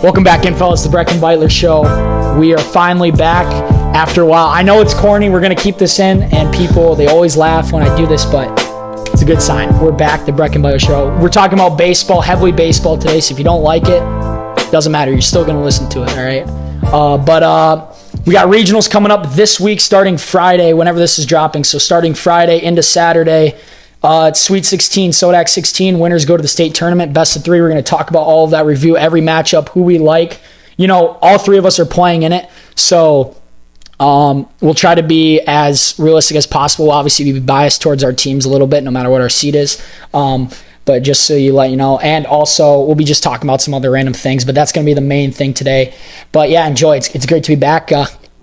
Welcome back in, fellas, the Breck and Beitler Show. We are finally back after a while. I know it's corny. We're going to keep this in, and people, they always laugh when I do this, but it's a good sign. We're back, the Breck and Beitler Show. We're talking about baseball, heavily baseball today, so if you don't like it, doesn't matter. You're still going to listen to it, all right? But we got regionals coming up this week starting Friday, whenever this is dropping. So starting Friday into Saturday. It's Sweet 16, Sodak 16. Winners go to the state tournament. Best of 3. We're going to talk about all of that, review every matchup, who we like. You know, all 3 of us are playing in it. So we'll try to be as realistic as possible. We'll obviously be biased towards our teams a little bit, no matter what our seed is. But just so you let you know. And also, we'll be just talking about some other random things. But that's going to be the main thing today. But yeah, enjoy. It's great to be back.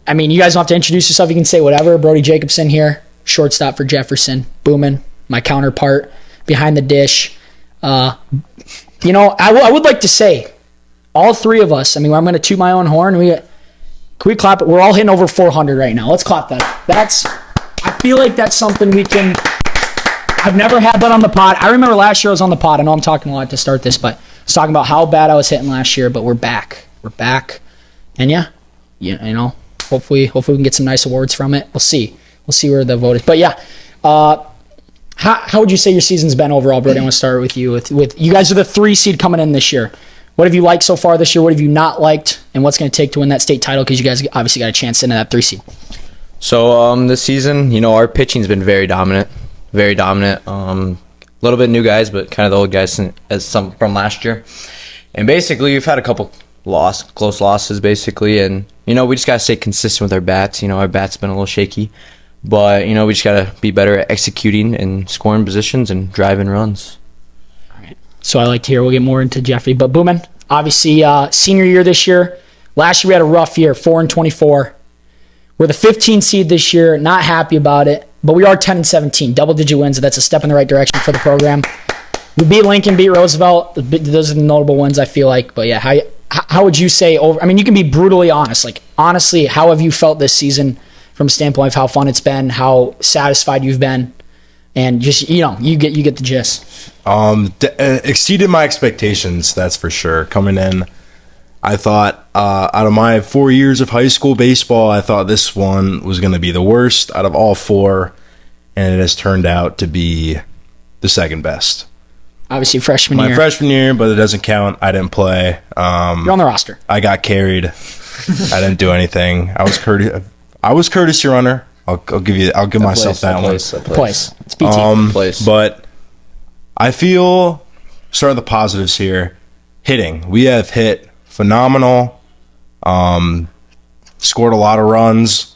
I mean, you guys don't have to introduce yourself. You can say whatever. Brody Jacobson here. Shortstop for Jefferson. Boomin'. My counterpart behind the dish. You know, I would like to say, all 3 of us, I mean, I'm going to toot my own horn. Can we clap it? We're all hitting over 400 right now. Let's clap that. I feel like that's something we can, I've never had that on the pod. I remember last year I was on the pod. I know I'm talking a lot to start this, but I was talking about how bad I was hitting last year, but we're back. We're back. And yeah, you know, hopefully we can get some nice awards from it. We'll see. We'll see where the vote is. But yeah, How would you say your season's been overall, Brody? I want to start with you. With you guys are the 3 seed coming in this year. What have you liked so far this year? What have you not liked? And what's going to take to win that state title? Because you guys obviously got a chance into that 3 seed. So this season, you know, our pitching's been very dominant. Very dominant. A little bit new guys, but kind of the old guys as some from last year. And basically, we've had a couple close losses, basically. And, you know, we just got to stay consistent with our bats. You know, our bats been a little shaky. But, you know, we just got to be better at executing and scoring positions and driving runs. All right. So I like to hear. We'll get more into Jeffrey. But Boomin, obviously, senior year this year. Last year we had a rough year, 4-24. We're the 15 seed this year. Not happy about it. But we are 10-17, double-digit wins. That's a step in the right direction for the program. We beat Lincoln, beat Roosevelt. Those are the notable wins, I feel like. But, yeah, how would you say over – I mean, you can be brutally honest. Like, honestly, how have you felt this season – from a standpoint of how fun it's been, how satisfied you've been, and just, you know, you get the gist. Exceeded my expectations, that's for sure. Coming in, I thought out of my 4 years of high school baseball, I thought this one was going to be the worst out of all 4, and it has turned out to be the second best. Obviously, freshman year. My freshman year, but it doesn't count. I didn't play. You're on the roster. I got carried. I didn't do anything. I was courtesy runner. I'll give myself that one. Place. It's PT. Place. But I feel, starting the positives here, hitting. We have hit phenomenal. Scored a lot of runs.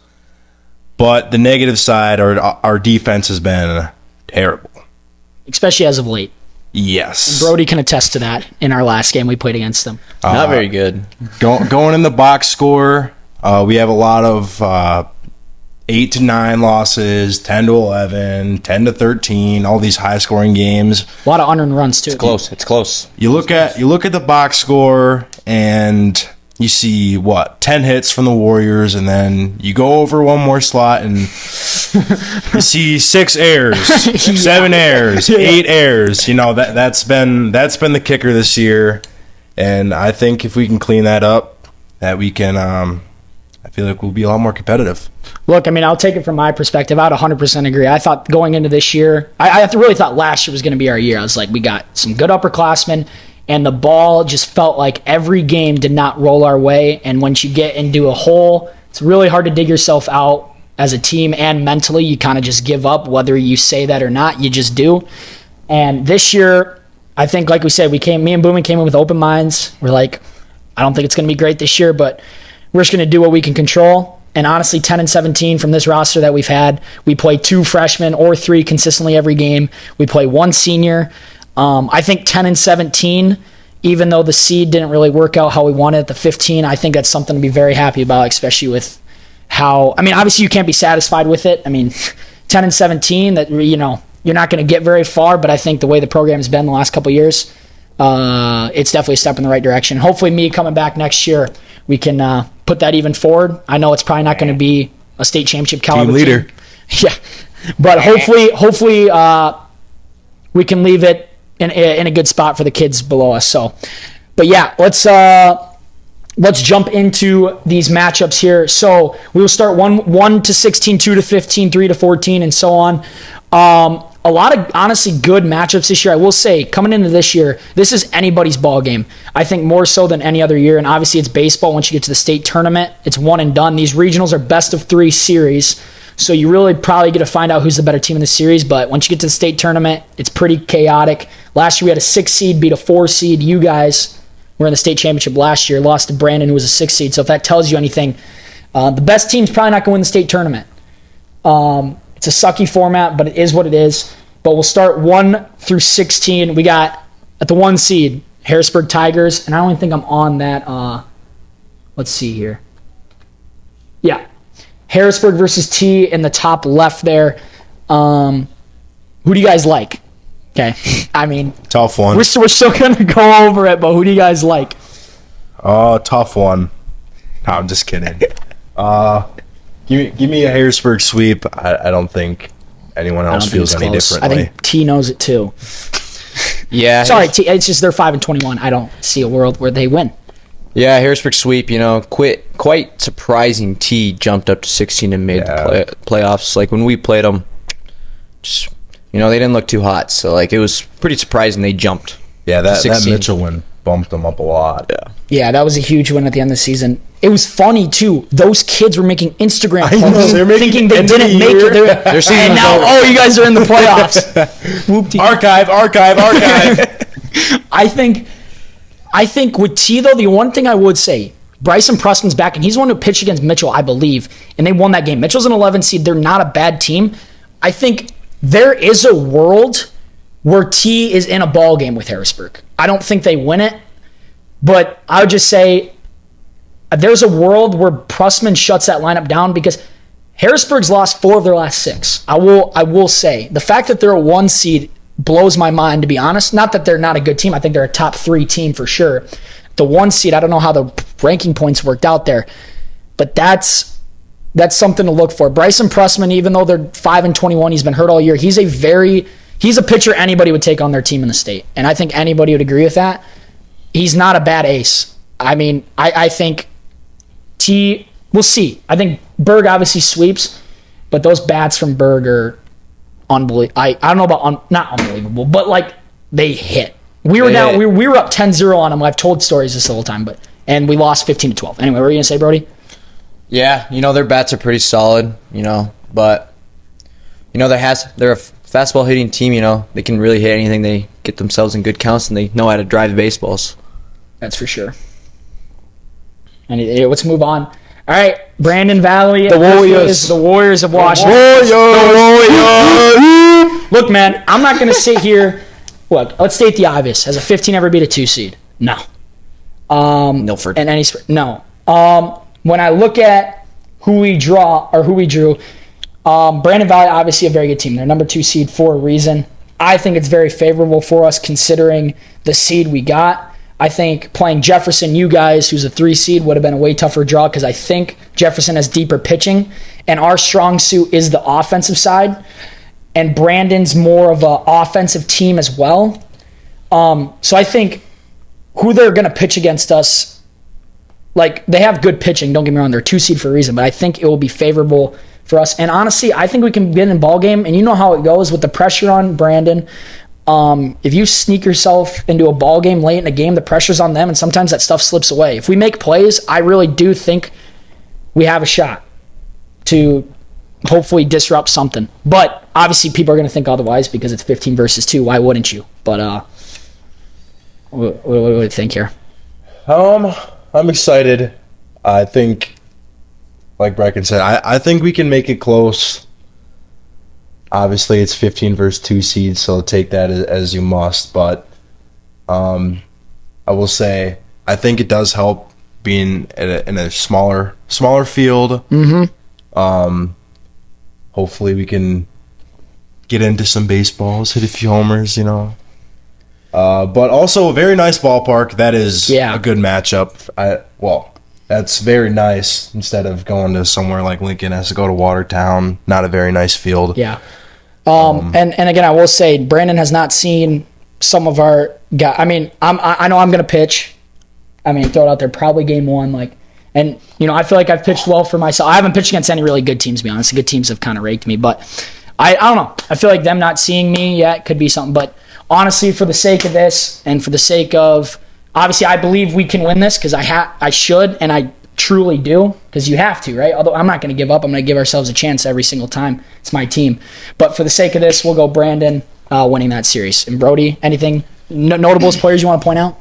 But the negative side, our defense has been terrible. Especially as of late. Yes. And Brody can attest to that in our last game we played against them. Not very good. Going in the box score, we have a lot of 8-9 losses, 10-11, 10-13, all these high scoring games. A lot of unearned runs too. It's close. You look at the box score and you see 10 hits from the Warriors, and then you go over one more slot and you see 6 errors, 7 errors, 8 errors. You know, that's been the kicker this year, and I think if we can clean that up, that we can. I feel like we'll be a lot more competitive. Look, I mean, I'll take it from my perspective. I'd 100% agree. I thought going into this year, I really thought last year was going to be our year. I was like, we got some good upperclassmen, and the ball just felt like every game did not roll our way. And once you get into a hole, it's really hard to dig yourself out as a team, and mentally you kind of just give up, whether you say that or not. You just do. And this year, I think, like we said, me and Boomin came in with open minds. We're like, I don't think it's going to be great this year, but we're just going to do what we can control. And honestly, 10-17 from this roster that we've had, we play 2 freshmen or 3 consistently every game. We play 1 senior. I think 10-17, even though the seed didn't really work out how we wanted at the 15, I think that's something to be very happy about, especially with how, I mean, obviously you can't be satisfied with it. I mean, 10-17, that, you know, you're not going to get very far, but I think the way the program has been the last couple of years, it's definitely a step in the right direction. Hopefully me coming back next year, we can put that even forward. I know it's probably not going to be a state championship caliber team leader. Yeah, but hopefully we can leave it in a good spot for the kids below us. So, but yeah, let's let's jump into these matchups here. So we will start 1 to 16, 2 to 15, 3 to 14, and so on. A lot of honestly good matchups this year. I will say, coming into this year, this is anybody's ball game. I think more so than any other year. And obviously, it's baseball. Once you get to the state tournament, it's one and done. These regionals are best of 3 series. So you really probably get to find out who's the better team in the series. But once you get to the state tournament, it's pretty chaotic. Last year, we had a 6 seed beat a 4 seed. You guys were in the state championship last year, lost to Brandon, who was a 6 seed. So if that tells you anything, the best team's probably not going to win the state tournament. It's a sucky format, but it is what it is. But we'll start 1 through 16. We got, at the 1 seed, Harrisburg Tigers. And I don't even think I'm on that. Let's see here. Yeah. Harrisburg versus T in the top left there. Who do you guys like? Okay. I mean, Tough one. we're still going to go over it, but who do you guys like? Oh, tough one. No, I'm just kidding. Give me a Harrisburg sweep. I don't think anyone else feels any differently. I think T knows it too. Yeah. Sorry, T. It's just they're 5-21. I don't see a world where they win. Yeah, Harrisburg sweep, quite surprising. T jumped up to 16 and made the playoffs. Like, when we played them, just, they didn't look too hot. So, like, it was pretty surprising they jumped. Yeah, that 16. Mitchell win bumped them up a lot. Yeah, that was a huge win at the end of the season. It was funny, too. Those kids were making Instagram posts thinking they didn't make it. Their season and was now, over. you guys are in the playoffs. Whoop-dee. Archive. I think with T, though, the one thing I would say, Bryson Pressman's back, and he's the one who pitched against Mitchell, I believe, and they won that game. Mitchell's an 11 seed. They're not a bad team. I think there is a world where T is in a ball game with Harrisburg. I don't think they win it, but I would just say there's a world where Pressman shuts that lineup down because Harrisburg's lost 4 of their last 6. I will say the fact that they're a 1 seed blows my mind, to be honest. Not that they're not a good team. I think they're a top 3 team for sure. The 1 seed, I don't know how the ranking points worked out there, but that's something to look for. Bryson Pressman, even though they're 5-21, he's been hurt all year. He's a pitcher anybody would take on their team in the state, and I think anybody would agree with that. He's not a bad ace. I mean, I think T, we'll see. I think Berg obviously sweeps, but those bats from Berg are unbelievable. I don't know about not unbelievable, but like they hit. We were down. We were up 10-0 on them. I've told stories this the whole time, and we lost 15-12. Anyway, what were you gonna say, Brody? Yeah, their bats are pretty solid. But they're a fastball hitting team. They can really hit anything. They get themselves in good counts, and they know how to drive baseballs. That's for sure. And let's move on. All right, Brandon Valley, the Warriors, the Warriors of Washington. Warriors. Look, man, I'm not gonna sit here. Look, let's state the obvious. Has a 15 ever beat a 2 seed? No. Milford. And no. When I look at who we drew, Brandon Valley, obviously a very good team. They're number 2 seed for a reason. I think it's very favorable for us considering the seed we got. I think playing Jefferson, you guys, who's a 3 seed, would have been a way tougher draw because I think Jefferson has deeper pitching, and our strong suit is the offensive side, and Brandon's more of an offensive team as well. So I think who they're going to pitch against us, like, they have good pitching, don't get me wrong, they're a 2 seed for a reason, but I think it will be favorable for us. And honestly, I think we can get in a ball game, and you know how it goes with the pressure on Brandon. If you sneak yourself into a ball game late in a game, the pressure's on them, and sometimes that stuff slips away. If we make plays, I really do think we have a shot to hopefully disrupt something. But obviously people are going to think otherwise because it's 15 versus 2. Why wouldn't you? But what do you think here? I'm excited. I think, like Bracken said, I think we can make it close. Obviously, it's 15 versus 2 seeds, so take that as you must. But I will say, I think it does help being in a smaller field. Mm-hmm. Hopefully, we can get into some baseballs, hit a few homers, But also a very nice ballpark. That is a good matchup. That's very nice. Instead of going to somewhere like Lincoln, has to go to Watertown. Not a very nice field. Yeah. And again, I will say Brandon has not seen some of our guys. I mean, I know I'm going to pitch. I mean, throw it out there, probably game 1. Like, and, you know, I feel like I've pitched well for myself. I haven't pitched against any really good teams, to be honest. The good teams have kind of raked me. But I don't know. I feel like them not seeing me yet could be something. But honestly, for the sake of this and for the sake of, obviously, I believe we can win this because I should, and I truly do, because you have to, right? Although I'm not going to give up. I'm going to give ourselves a chance every single time. It's my team. But for the sake of this, we'll go Brandon winning that series. And Brody, anything notable as players you want to point out?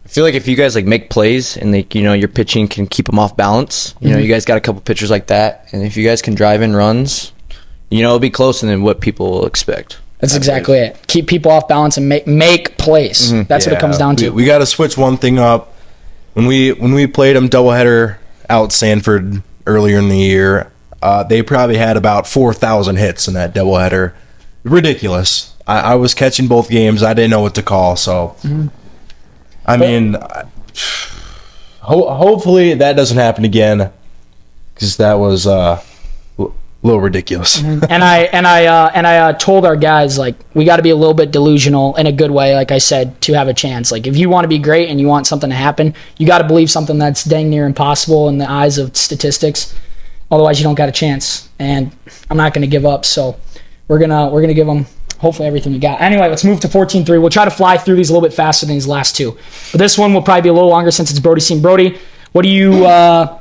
I feel like if you guys like make plays and like, you know, your pitching can keep them off balance, you know, you guys got a couple pitchers like that, and if you guys can drive in runs, you know, it'll be closer than what people will expect. That's exactly it. Keep people off balance and make plays. That's what it comes down to. We got to switch one thing up. When we played them doubleheader out Sanford earlier in the year, they probably had about 4,000 hits in that doubleheader. Ridiculous. I was catching both games. I didn't know what to call, so... I mean, hopefully that doesn't happen again, because that was a little ridiculous. And I told our guys, like, we got to be a little bit delusional in a good way, like I said, to have a chance. Like, if you want to be great and you want something to happen, you got to believe something that's dang near impossible in the eyes of statistics. Otherwise, you don't got a chance. And I'm not going to give up, so we're gonna give them hopefully everything we got. Anyway, let's move to 14-3. We'll try to fly through these a little bit faster than these last two. But this one will probably be a little longer since it's Brody's team. Brody, what are you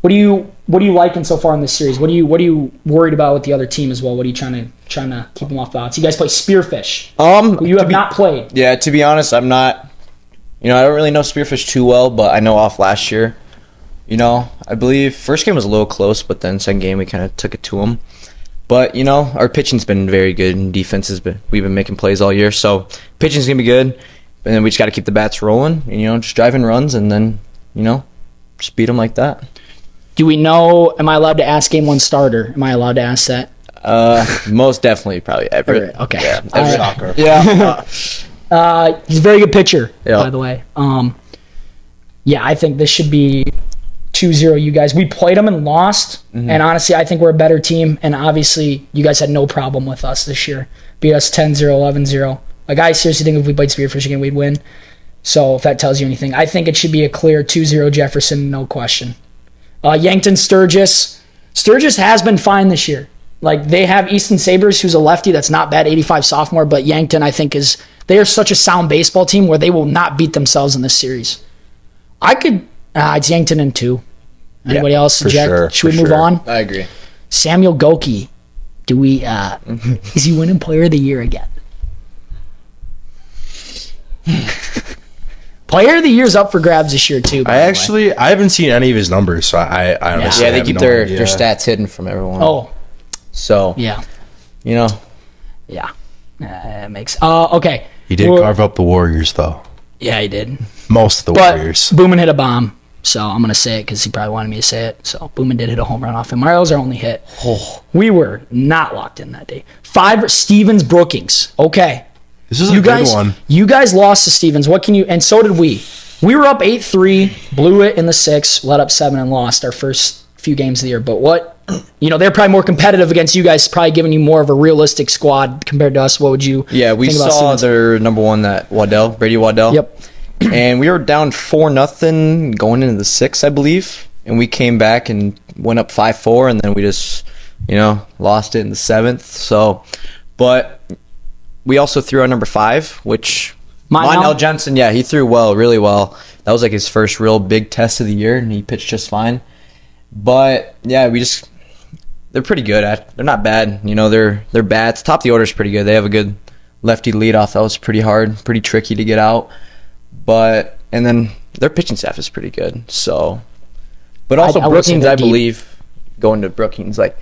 liking so far in this series? What are you worried about with the other team as well? What are you trying to keep them off balance? You guys play Spearfish. Who you have not played. Yeah, to be honest, I'm not. You know, I don't really know Spearfish too well, but I know off last year. You know, I believe first game was a little close, but then second game we kind of took it to them. But, you know, our pitching's been very good, and defense we've been making plays all year. So, pitching's going to be good, and then we just got to keep the bats rolling, and, you know, just driving runs, and then, you know, just beat them like that. Do we know, am I allowed to ask game 1 starter? Am I allowed to ask that? Most definitely, probably Everett. Okay. Yeah, Shocker. Yeah. He's a very good pitcher, Yeah. by the way. Yeah, I think this should be 2-0 you guys. We played them and lost, and honestly, I think we're a better team, and obviously, you guys had no problem with us this year. Beat us 10-0, 11-0. Like, I seriously think if we played Spearfish again, we'd win. So, if that tells you anything, I think it should be a clear 2-0 Jefferson, no question. Yankton Sturgis. Sturgis has been fine this year. Like, they have Easton Sabres, who's a lefty that's not bad, 85 sophomore, but Yankton, I think, they are such a sound baseball team where they will not beat themselves in this series. It's Yankton in 2. Anybody else? For Jack? sure, Should we for move sure. on? I agree. Samuel Goki. Is he winning player of the year again? Player of the year's up for grabs this year too. I haven't seen any of his numbers, so I honestly Yeah, they have keep no their idea. stats hidden from everyone. Oh, So, yeah. you know. Yeah. It makes okay. He did carve up the Warriors, though. Yeah, he did. Most of the But Warriors. Boomin hit a bomb, so I'm going to say it because he probably wanted me to say it. So Boomin did hit a home run off him. Mario's our only hit. We were not locked in that day. 5, Stevens Brookings. Okay. This is a good one. You guys lost to Stevens. What can you... And so did we. We were up 8-3, blew it in the 6th, let up 7, and lost our first few games of the year. But what... You know, they're probably more competitive against you guys, probably giving you more of a realistic squad compared to us. What would you We think about saw Stevens? their number one, that Brady Waddell. Yep. And we were down 4-0 going into the 6th, I believe. And we came back and went up 5-4, and then we just, you know, lost it in the 7th. So, but we also threw our number 5, which Monel Jensen, he threw really well. That was like his first real big test of the year, and he pitched just fine. But yeah, they're pretty good they're not bad. You know, their bats, top of the order is pretty good. They have a good lefty leadoff. That was pretty hard, pretty tricky to get out. And then their pitching staff is pretty good. So, but also I would say Brookings, they're I deep. believe, going to Brookings, like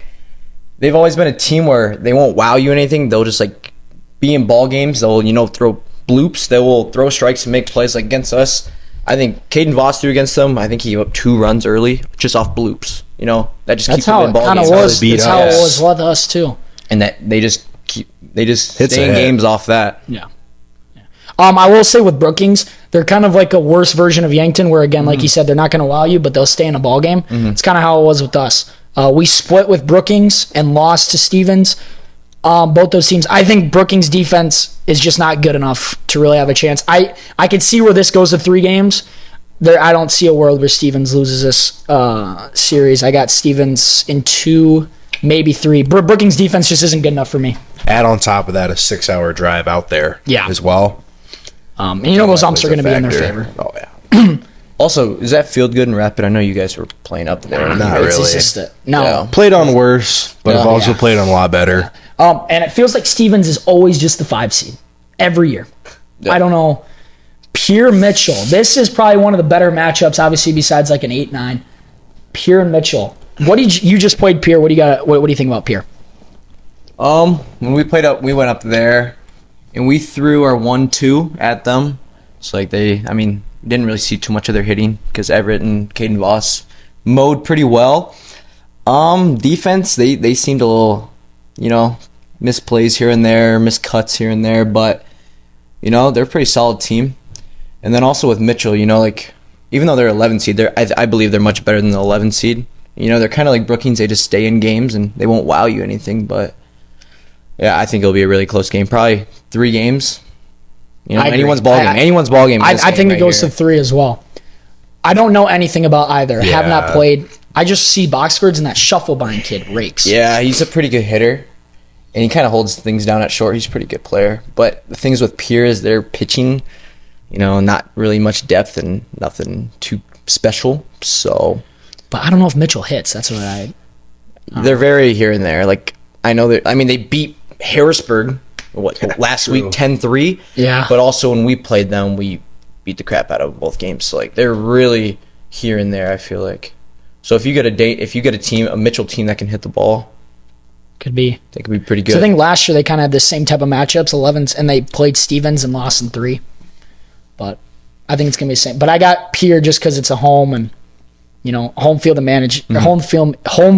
they've always been a team where they won't wow you anything. They'll just like be in ball games. They'll, you know, throw bloops. They will throw strikes and make plays like against us. I think Caden Voss threw against them. I think he gave up 2 runs early just off bloops. You know, that just keeps them in ball games. That's how it was with us too. And that they just Hits stay in ahead. games off that. Yeah. I will say with Brookings, they're kind of like a worse version of Yankton, where again, like you said, they're not going to wow you, but they'll stay in a ball game. It's kind of how it was with us. We split with Brookings and lost to Stevens. Both those teams. I think Brookings' defense is just not good enough to really have a chance. I could see where this goes to 3 games. I don't see a world where Stevens loses this series. I got Stevens in 2, maybe 3. Brookings' defense just isn't good enough for me. Add on top of that a 6-hour drive out there as well. And those umps are going to be in their favor. Oh, yeah. Also, is that field good in Rapid? I know you guys were playing up there. Not It's really. just no. Yeah. Played on worse, but I've also Yeah. played on a lot better. And it feels like Stevens is always just the 5 seed every year. Yeah. I don't know. Pierre Mitchell. This is probably one of the better matchups, obviously, besides like an 8-9. Pierre and Mitchell. What did you just played Pierre? What do you got? What do you think about Pierre? When we played up, we went up there, and we threw our 1-2 at them. So like didn't really see too much of their hitting because Everett and Caden Voss mowed pretty well. Defense, they seemed a little, missed plays here and there, missed cuts here and there, but they're a pretty solid team. And then also with Mitchell, even though they're 11 seed, I believe they're much better than the 11 seed. They're kind of like Brookings. They just stay in games and they won't wow you anything. But yeah, I think it'll be a really close game. Probably 3 games. Anyone's ball game. Anyone's ball game. I think it goes to 3 as well. I don't know anything about either. Yeah. Have not played. I just see box scores and that Shufflebind kid rakes. Yeah, he's a pretty good hitter. And he kind of holds things down at short. He's a pretty good player. But the things with Pierre is they're pitching, not really much depth and nothing too special. So, But I don't know if Mitchell hits. That's what they're very here and there. Like, I know that. They beat Harrisburg last week 10-3. Yeah. But also when we played them, we beat the crap out of both games. So like they're really here and there, I feel like. So if you get a Mitchell team that can hit the ball, could be. they could be pretty good. So I think last year they kind of had the same type of matchups, 11s, and they played Stevens and lost in 3. But I think it's gonna be the same. But I got Pierre just because it's a home and home field advantage. Home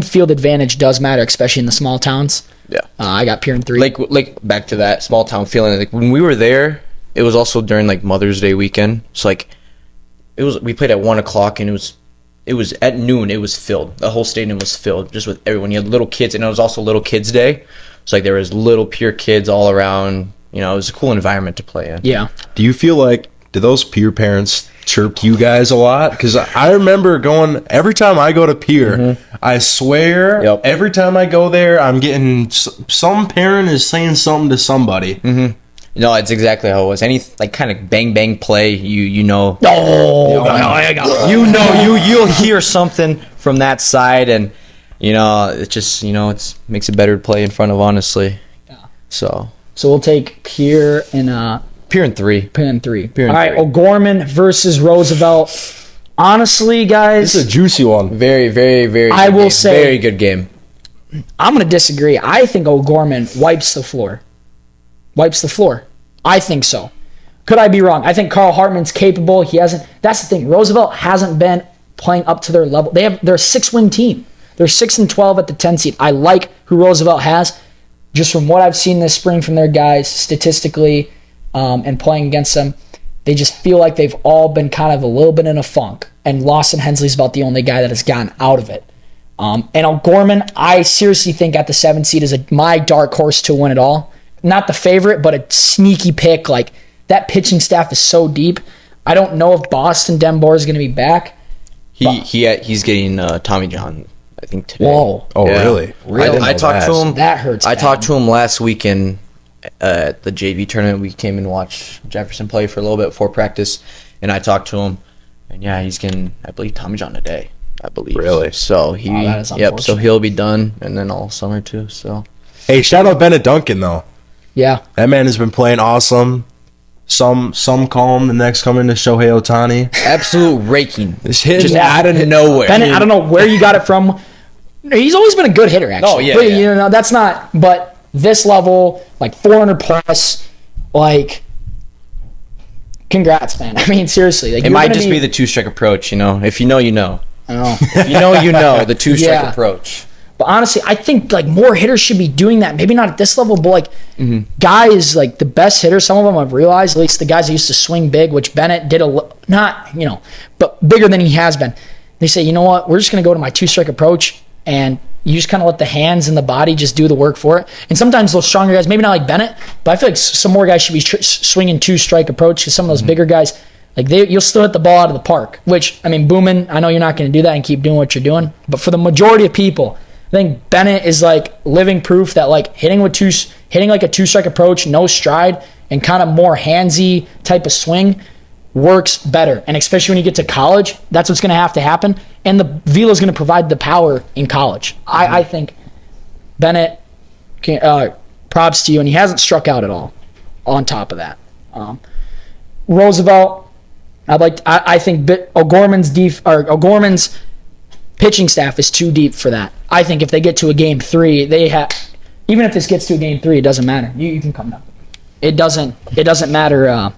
field advantage does matter, especially in the small towns. Yeah. I got Pierre in 3. Like back to that small town feeling. Like when we were there, it was also during like Mother's Day weekend. So like we played at 1:00 and it was at noon. It was filled. The whole stadium was filled just with everyone. You had little kids, and it was also Little Kids Day. So like there was little Pierre kids all around. It was a cool environment to play in. Yeah. Do you feel like, do those Pierre parents chirp you guys a lot? Because I remember going, every time I go to Pierre, I swear, every time I go there, I'm getting, some parent is saying something to somebody. No, it's exactly how it was. Any like kind of bang bang play, Oh, you'll hear something from that side, and it just it makes it better to play in front of, honestly. Yeah. So we'll take Pierre and Pierre in 3. Pierre in 3. Pierre in All right, 3. O'Gorman versus Roosevelt. Honestly, guys, This is a juicy one. Very, very, very. I good will game. say- very good game. I'm going to disagree. I think O'Gorman wipes the floor. I think so. Could I be wrong? I think Carl Hartman's capable. He hasn't. That's the thing. Roosevelt hasn't been playing up to their level. They're a 6-win team. They're 6-12 at the 10 seed. I like who Roosevelt has, just from what I've seen this spring from their guys statistically, and playing against them. They just feel like they've all been kind of a little bit in a funk. And Lawson Hensley's about the only guy that has gotten out of it. And O'Gorman, I seriously think at the 7 seed is my dark horse to win it all. Not the favorite, but a sneaky pick. Like, that pitching staff is so deep. I don't know if Boston Denbor is going to be back. He's getting Tommy John, I think, today. Whoa. Oh, Yeah. really? I talked to him. That hurts I bad. talked to him last weekend at the JV tournament. We came and watched Jefferson play for a little bit before practice, and I talked to him. And yeah, he's getting, I believe, Tommy John today. I believe. Really? So that is So unfortunate. he'll be done, and then all summer too. So Hey, shout out Bennett Duncan, though. Yeah. That man has been playing awesome. Some call him the next coming to Shohei Ohtani. absolute raking, This hit just Yeah. out of nowhere. Bennett, I don't know where you got it from. He's always been a good hitter, actually. Oh, yeah, But, yeah. that's not, but this level, like 400 plus, like, congrats, man. I mean, seriously. Like, It might just be the 2-strike approach, If you know, you know. I don't know. If you know, the 2-strike Yeah. approach. But honestly, I think like more hitters should be doing that. Maybe not at this level, but like guys, like the best hitters, some of them I've realized, at least the guys that used to swing big, which Bennett did but bigger than he has been. They say, you know what, we're just going to go to my 2-strike approach and You just kind of let the hands and the body just do the work for it. And sometimes those stronger guys, maybe not like Bennett, but I feel like some more guys should be swinging 2-strike approach, because some of those bigger guys, like you'll still hit the ball out of the park. Which, I mean, Boomin, I know you're not going to do that and keep doing what you're doing, but for the majority of people, I think Bennett is like living proof that like hitting like a 2-strike approach, no stride, and kind of more handsy type of swing works better. And especially when you get to college, that's what's going to have to happen. And the velo is going to provide the power in college. I think Bennett, props to you, and he hasn't struck out at all. On top of that, Roosevelt, I think O'Gorman's pitching staff is too deep for that. I think if they get to a game 3, even if this gets to a game 3, it doesn't matter. You can come down. It doesn't matter.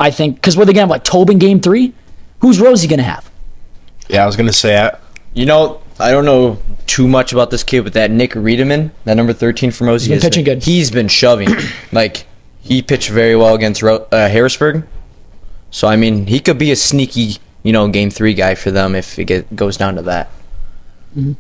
I think because what are they gonna have, like Tobin game 3? Who's Rosie gonna have? Yeah, I was gonna say that. You know, I don't know too much about this kid, but that Nick Riedemann, that number 13 from Rosie, he's been pitching good. He's been shoving. Like, he pitched very well against Harrisburg. So, I mean, he could be a sneaky, game 3 guy for them if it goes down to that. Mm-hmm.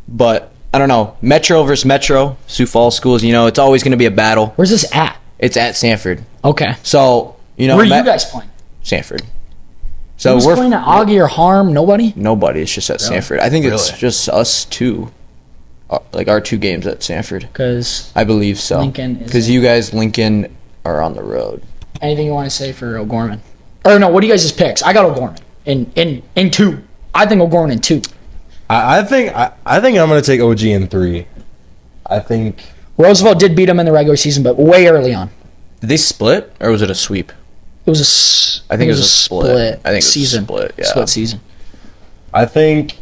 But, I don't know. Metro versus Metro, Sioux Falls schools, it's always going to be a battle. Where's this at? It's at Sanford. Okay. So, where are you guys playing? Sanford. So who's playing at Augie or Harm? Nobody? Nobody. It's just at Sanford. I think it's just us 2. Like our 2 games at Sanford. Because I believe so. Because you guys, Lincoln, are on the road. Anything you want to say for O'Gorman? Or no, what do you guys' picks? I got O'Gorman in 2. I think O'Gorman in 2. I think I'm gonna take OG in 3. I think Roosevelt did beat him in the regular season, but way early on. Did they split, or was it a sweep? It was I think it was a split. I think it was season. A split. Yeah. Split season. I think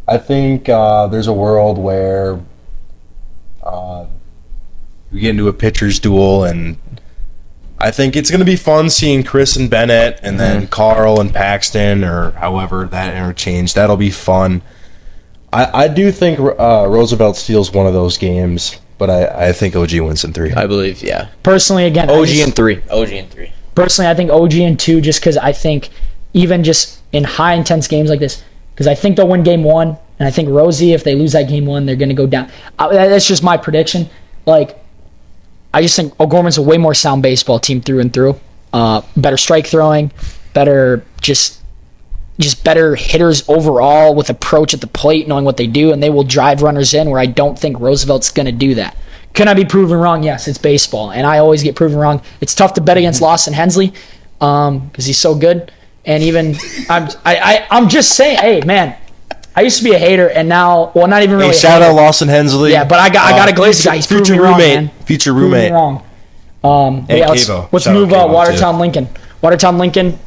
there's a world where we get into a pitcher's duel, and I think it's going to be fun seeing Chris and Bennett, and then Carl and Paxton, or however that interchange. That'll be fun. I do think Roosevelt steals one of those games, but I think OG wins in 3. I believe, yeah. Personally, again, OG in 3. OG in 3. Personally, I think OG in 2, just because I think even just in high intense games like this, because I think they'll win game 1, and I think Rosie, if they lose that game 1, they're going to go down. That's just my prediction. Like, I just think O'Gorman's a way more sound baseball team through and through. Better strike throwing, better just better hitters overall with approach at the plate, knowing what they do, and they will drive runners in, where I don't think Roosevelt's going to do that. Can I be proven wrong? Yes, it's baseball, and I always get proven wrong. It's tough to bet against Lawson Hensley because he's so good. And even I'm just saying, hey man, I used to be a hater, and now, well, not even really. Hey, shout out Lawson Hensley. Yeah, but I got a Glazer guy. He's future roommate. Future roommate. Wrong. Yeah, let's move Watertown Lincoln. Watertown Lincoln.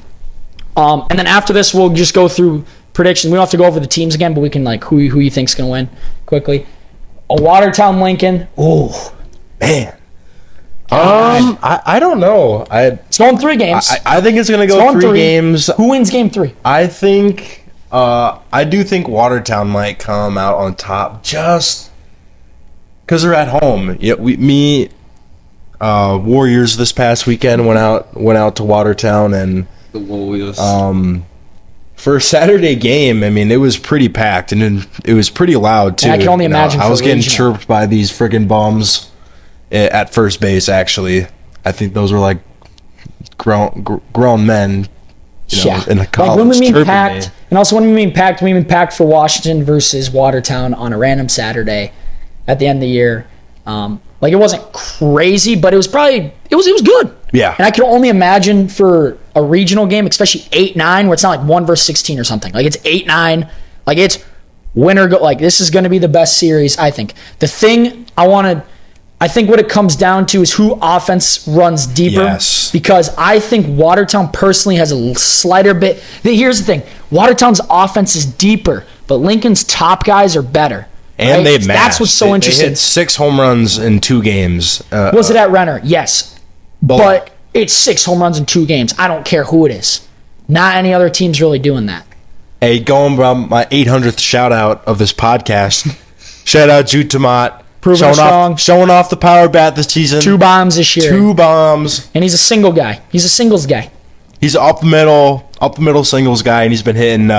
And then after this, we'll just go through predictions. We don't have to go over the teams again, but we can who you think's gonna win quickly. A Watertown Lincoln. Oh man. I don't know. It's going 3 games. I think it's gonna go 3 games. Who wins game 3? I think. I do think Watertown might come out on top just because they're at home. Yeah, Warriors this past weekend went out to Watertown, and the Warriors. For a Saturday game, I mean, it was pretty packed, and it was pretty loud too. And I can only imagine. I was getting chirped by these friggin' bums at first base. Actually, I think those were like grown men. In the college, when we mean packed, and also when we mean packed for Washington versus Watertown on a random Saturday at the end of the year. It wasn't crazy, but it was probably it was good. Yeah, and I can only imagine for a regional game, especially 8-9, where it's not like 1 versus 16 or something. Like it's 8-9, like it's winner go. Like this is going to be the best series. I think the thing I think what it comes down to is who offense runs deeper. Yes. Because I think Watertown personally has a slighter bit. Here's the thing. Watertown's offense is deeper, but Lincoln's top guys are better. And right? they matched. That's what's so interesting. They hit 6 home runs in 2 games. Was it at Renner? Yes. But it's 6 home runs in 2 games. I don't care who it is. Not any other team's really doing that. Hey, going by my 800th shout out of this podcast. Shout out Jude Tomat. Showing off the power bat this season. 2 bombs this year. 2 bombs. And he's a single guy. He's a singles guy. He's an up the middle singles guy, and he's been hitting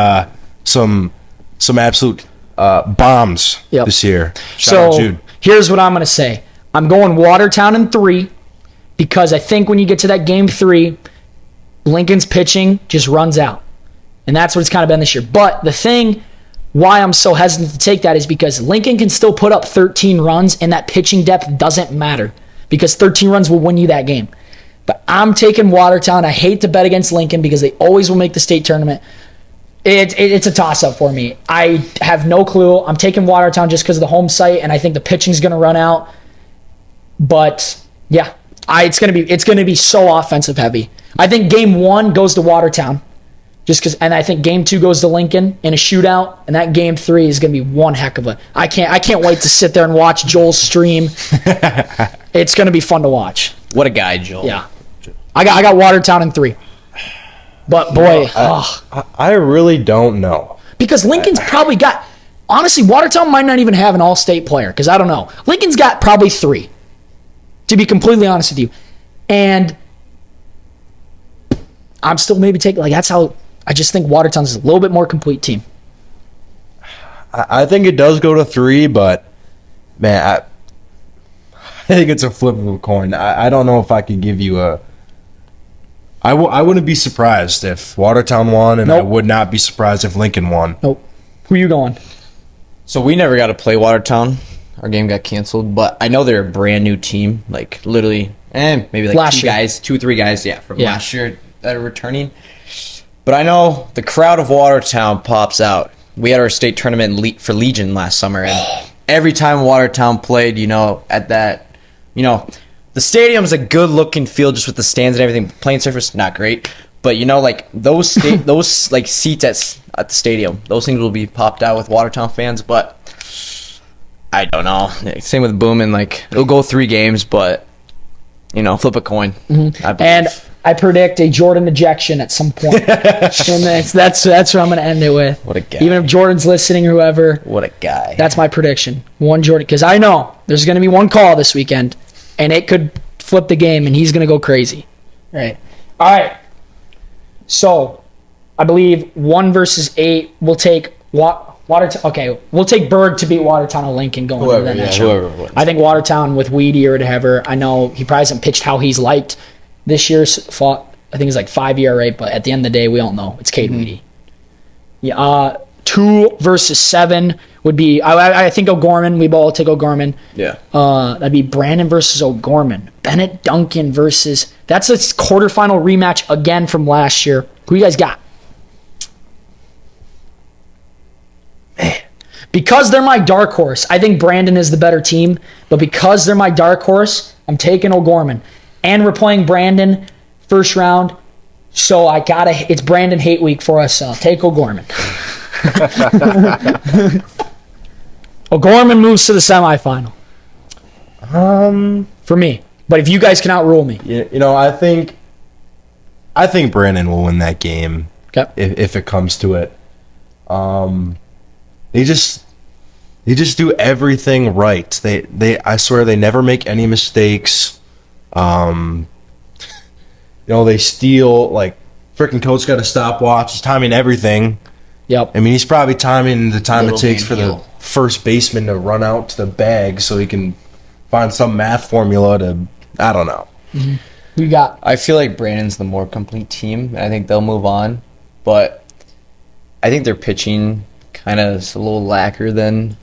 some absolute bombs Yep. this year. Shout out So Jude. here's what I'm going to say. I'm going Watertown in 3 because I think when you get to that game 3, Lincoln's pitching just runs out. And that's what it's kind of been this year. But the thing why I'm so hesitant to take that is because Lincoln can still put up 13 runs and that pitching depth doesn't matter because 13 runs will win you that game. But I'm taking Watertown. I hate to bet against Lincoln because they always will make the state tournament. It's a toss-up for me. I have no clue. I'm taking Watertown just because of the home site, and I think the pitching's going to run out. But yeah, it's going to be so offensive heavy. I think game 1 goes to Watertown, just because, and I think game 2 goes to Lincoln in a shootout, and that game 3 is going to be one heck of a. I can't wait to sit there and watch Joel's stream. It's going to be fun to watch. What a guy, Joel. Yeah, I got Watertown in 3. But boy, I really don't know. because Lincoln's probably got, honestly, Watertown might not even have an all-state player, because I don't know. Lincoln's got probably 3, to be completely honest with you. And I'm still maybe taking, like, that's how, I just think Watertown's a little bit more complete team. I think it does go to 3, but man, I think it's a flip of a coin. I don't know if I could give you a. I wouldn't be surprised if Watertown won, and I Nope. would not be surprised if Lincoln won. Nope. Who you going? So we never got to play Watertown. Our game got canceled, but I know they're a brand new team. Like literally, maybe like Last year. 2 or 3 guys, from Yeah. last year that are returning. But I know the crowd of Watertown pops out. We had our state tournament for Legion last summer, and every time Watertown played, at that, the stadium's a good looking field just with the stands and everything. Playing surface, not great. But like those those like seats at the stadium, those things will be popped out with Watertown fans. But I don't know. Same with Boomin. Like it'll go 3 games, but flip a coin. I believe. And I predict a Jordan ejection at some point. And that's what I'm going to end it with. What a guy. Even if Jordan's listening or whoever, What a guy. that's my prediction. One Jordan, because I know there's going to be one call this weekend, and it could flip the game, and he's going to go crazy. Right. All right. So, I believe 1 versus 8. We'll take Watertown. Okay, we'll take Berg to beat Watertown and Lincoln going into the next round. whoever wins. I think Watertown with Weedy or whatever. I know he probably hasn't pitched how he's liked this year's fought. I think it's like 5 ERA, but at the end of the day, we all know it's Cade Weedy. Yeah, 2 versus 7 would be. I think O'Gorman. We all take O'Gorman. Yeah. That'd be Brandon versus O'Gorman. Bennett Duncan versus. That's a quarterfinal rematch again from last year. Who you guys got? Because they're my dark horse, I think Brandon is the better team. But because they're my dark horse, I'm taking O'Gorman. And we're playing Brandon first round. So it's Brandon hate week for us. So I'll take O'Gorman. O'Gorman moves to the semifinal. For me. But if you guys can outrule me. I think Brandon will win that game. Okay. If it comes to it. They just do everything right. They I swear they never make any mistakes. They steal, like, freaking coach got a stopwatch. He's timing everything. Yep. I mean, he's probably timing the time Little it takes game for the deal. first baseman to run out to the bag so he can find some math formula to, I don't know. You got. I feel like Brandon's the more complete team, and I think they'll move on. But I think their pitching kind of is a little lacquer than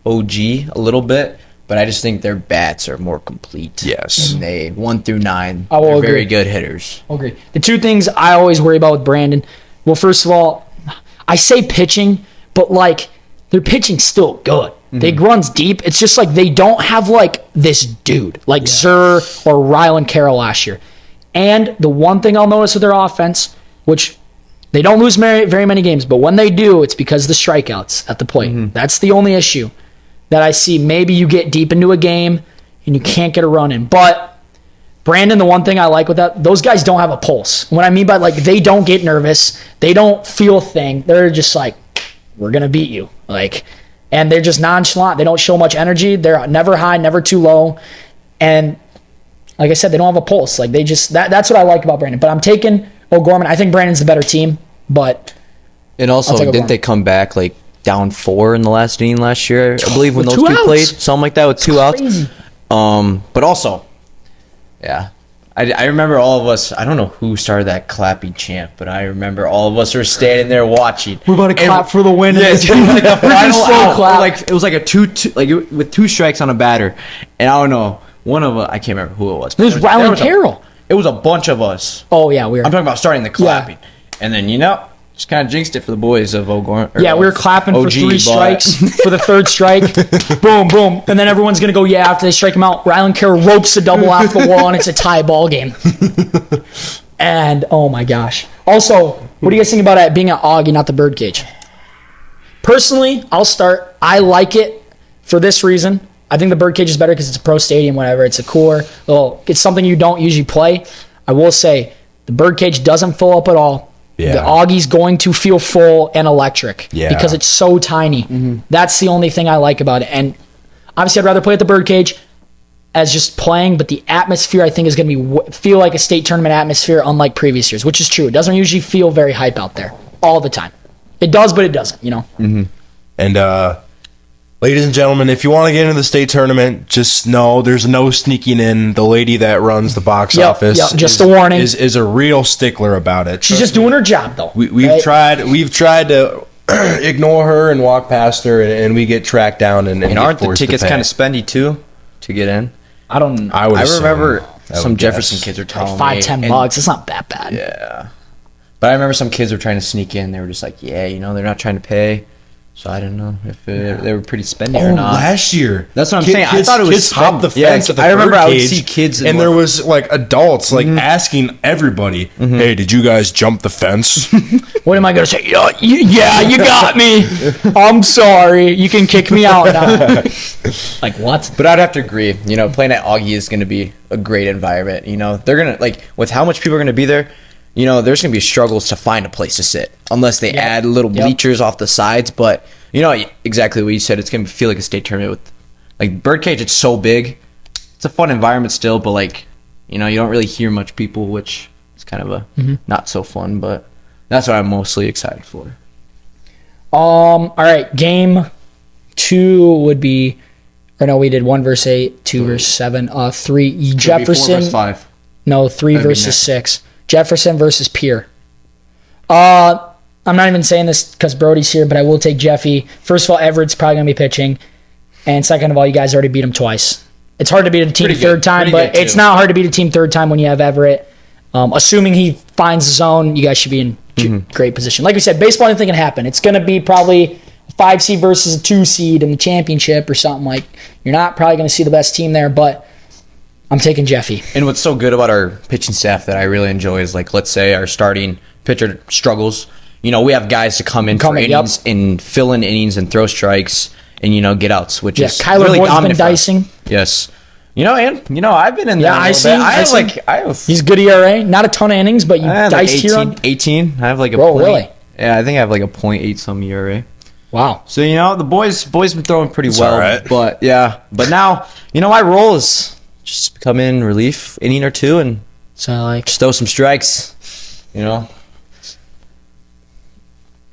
OG a little bit. But I just think their bats are more complete. Yes. And they 1 through 9. I will They're agree. very good hitters. Okay. The 2 things I always worry about with Brandon. Well, first of all, I say pitching, but like their pitching's still good. They runs deep. It's just like they don't have like this dude like Zur or Rylan Carroll last year. And the one thing I'll notice with their offense, which they don't lose very many games, but when they do, it's because of the strikeouts at the plate. That's the only issue that I see. Maybe you get deep into a game and you can't get a run in. But Brandon, the one thing I like with that, those guys don't have a pulse. What I mean by, like, they don't get nervous. They don't feel a thing. They're just like, we're going to beat you. Like, and they're just nonchalant. They don't show much energy. They're never high, never too low. And like I said, they don't have a pulse. Like, they just, that's what I like about Brandon. But I'm taking O'Gorman. I think Brandon's the better team, but And I'll also, take didn't O'Gorman. they come back like down 4 in the last inning last year, I believe, when With those 2 two outs. played, something like that with 2 Crazy. outs. But also, yeah, I remember all of us. I don't know who started that clapping chant, but I remember all of us were standing there watching. We're about to clap for the win. Yeah, It's it was like the We're final just so out. clap. Like it was like a 2-2, like with 2 strikes on a batter, and I don't know. One of us, I can't remember who it was. It was Rylan Carroll. It was a bunch of us. Oh yeah, we were. I'm talking about starting the clapping, and then just kind of jinxed it for the boys of O'Gorn. Yeah, we were clapping for 3 strikes for the 3rd strike. Boom, boom. And then everyone's going to go, yeah, after they strike him out, Rylan Carroll ropes a double off the wall, and it's a tie ball game. And, oh my gosh. Also, what do you guys think about it being at Augie, not the Birdcage? Personally, I'll start. I like it for this reason. I think the Birdcage is better because it's a pro stadium, whatever. It's a cooler little, it's something you don't usually play. I will say, the Birdcage doesn't fill up at all. Yeah. The Augie's going to feel full and electric Yeah. because it's so tiny. That's the only thing I like about it. And obviously, I'd rather play at the Birdcage as just playing, but the atmosphere I think is going to be feel like a state tournament atmosphere, unlike previous years, which is true. It doesn't usually feel very hype out there all the time. It does, but it doesn't. And ladies and gentlemen, if you want to get into the state tournament, just know there's no sneaking in. The lady that runs the box Yep, office, yep, just a warning. is a real stickler about it. She's just doing her job, though. We've right? tried to ignore her and walk past her, and we get tracked down and And get aren't the forced to tickets pay. kind of spendy too to get in? I don't. I would I assume. remember I some would Jefferson guess. kids were telling Like me $5-10 and- bucks. It's not that bad. Yeah, but I remember some kids were trying to sneak in. They were just like, yeah, they're not trying to pay. So I don't know if they were pretty spendy or not. Last year. That's what I'm saying. I thought it was kids hopped the Yeah, fence at the I remember I would Birdcage, see kids and there was like adults like asking everybody, "Hey, did you guys jump the fence?" What am I going to say? Yeah, you got me. I'm sorry. You can kick me out now. Like, what? But I'd have to agree. Playing at Augie is going to be a great environment. They're going to, with how much people are going to be there, there's going to be struggles to find a place to sit unless they add little bleachers off the sides. But, exactly what you said. It's going to feel like a state tournament with, Birdcage, it's so big. It's a fun environment still, but, you don't really hear much people, which is kind of a not so fun. But that's what I'm mostly excited for. All right. Game 2 would be, or no, we did 1 versus 8, 2 versus 7, 3 Jefferson. 5. No, 3 That'd be versus next. 6. Jefferson versus Pierre. I'm not even saying this because Brody's here, but I will take Jeffy. First of all, Everett's probably going to be pitching. And second of all, you guys already beat him twice. It's hard to beat a team Pretty third good. time, Pretty but good, it's too. not hard to beat a team third time when you have Everett. Assuming he finds the zone, you guys should be in great position. Like we said, baseball, anything can happen. It's going to be probably a 5 seed versus a 2 seed in the championship or something. Like, you're not probably going to see the best team there, but I'm taking Jeffy. And what's so good about our pitching staff that I really enjoy is, let's say our starting pitcher struggles. We have guys to come in for innings and fill in innings and throw strikes and, get outs, which is Kyler really Boyd's been dominant for us. dicing. Yes. I've been in there. Yeah, a I little see. bit. I I have He's good ERA. Not a ton of innings, but you I have diced here on. 18. I have a Bro, point. really? Yeah, I think I have a 0.8 some ERA. Wow. So the boys been throwing pretty well, all right. but yeah. But now my role is just come in relief inning or two and So, just throw some strikes.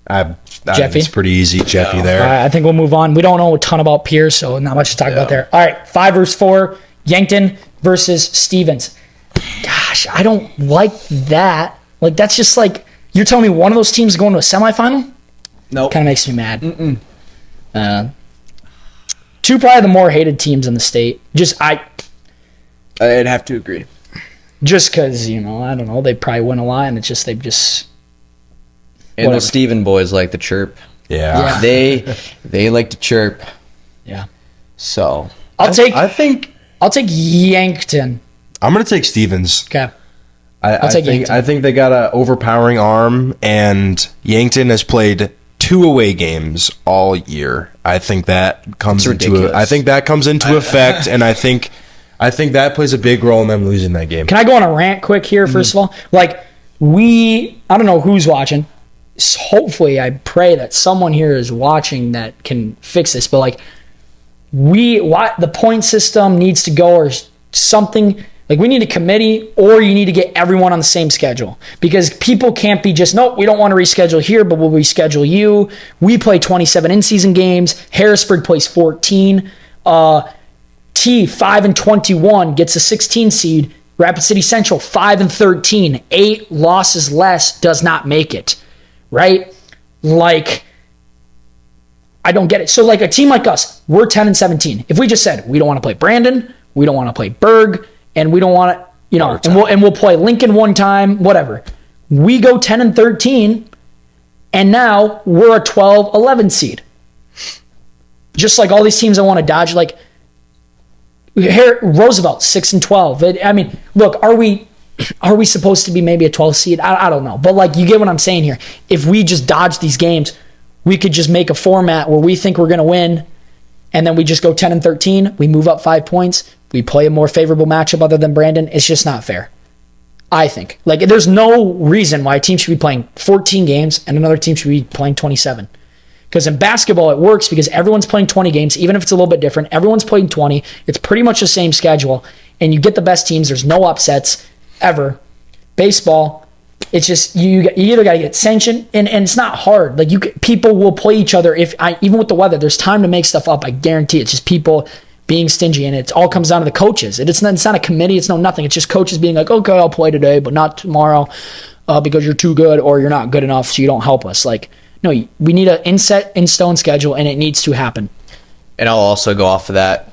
I Jeffy? think it's pretty easy, Jeffy. There. all right, I think we'll move on. We don't know a ton about Pierce, so not much to talk about there. All right, 5 versus 4, Yankton versus Stevens. Gosh, I don't like that. That's just you're telling me one of those teams is going to a semifinal? Nope. Kind of makes me mad. 2 probably the more hated teams in the state. I'd have to agree. Just because, I don't know, they probably win a lot, and it's just, they've just... And Whatever. the Steven boys like to chirp. Yeah. They like to chirp. Yeah. So I'll take I'm Yankton. gonna take Stevens. Okay. I take think Yankton. I think they got an overpowering arm, and Yankton has played 2 away games all year. I think that comes It's into ridiculous. I think that comes into effect, and I think that plays a big role in them losing that game. Can I go on a rant quick here, first of all? I don't know who's watching. Hopefully, I pray that someone here is watching that can fix this. But the point system needs to go or something. Like, we need a committee, or you need to get everyone on the same schedule, because people can't be just, nope, we don't want to reschedule here, but we'll reschedule you. We play 27 in-season games. Harrisburg plays 14. T, 5-21, gets a 16 seed. Rapid City Central, 5-13. 8 losses less does not make it, right? Like, I don't get it. So, like, a team like us, we're 10-17. If we just said, we don't want to play Brandon, we don't want to play Berg, and we don't want to, you know, and we'll play Lincoln one time, whatever. We go 10-13, and now we're a 12-11 seed. Just like all these teams I want to dodge, like Roosevelt, 6-12. I mean, look, are we supposed to be maybe a 12 seed? I don't know, but like, you get what I'm saying here. If we just dodge these games, we could just make a format where we think we're going to win, and then we just go 10-13. We move up 5 points. We play a more favorable matchup other than Brandon. It's just not fair, I think. Like, there's no reason why a team should be playing 14 games and another team should be playing 27. Because in basketball, it works because everyone's playing 20 games, even if it's a little bit different. Everyone's playing 20. It's pretty much the same schedule, and you get the best teams. There's no upsets ever. Baseball, it's just you either got to get sanctioned, and it's not hard. Like, people will play each other even with the weather. There's time to make stuff up. I guarantee. It's just people being stingy, and it all comes down to the coaches. It's not a committee. It's no nothing. It's just coaches being like, okay, I'll play today, but not tomorrow because you're too good or you're not good enough, so you don't help us. Like, no, we need an in stone schedule, and it needs to happen. And I'll also go off of that.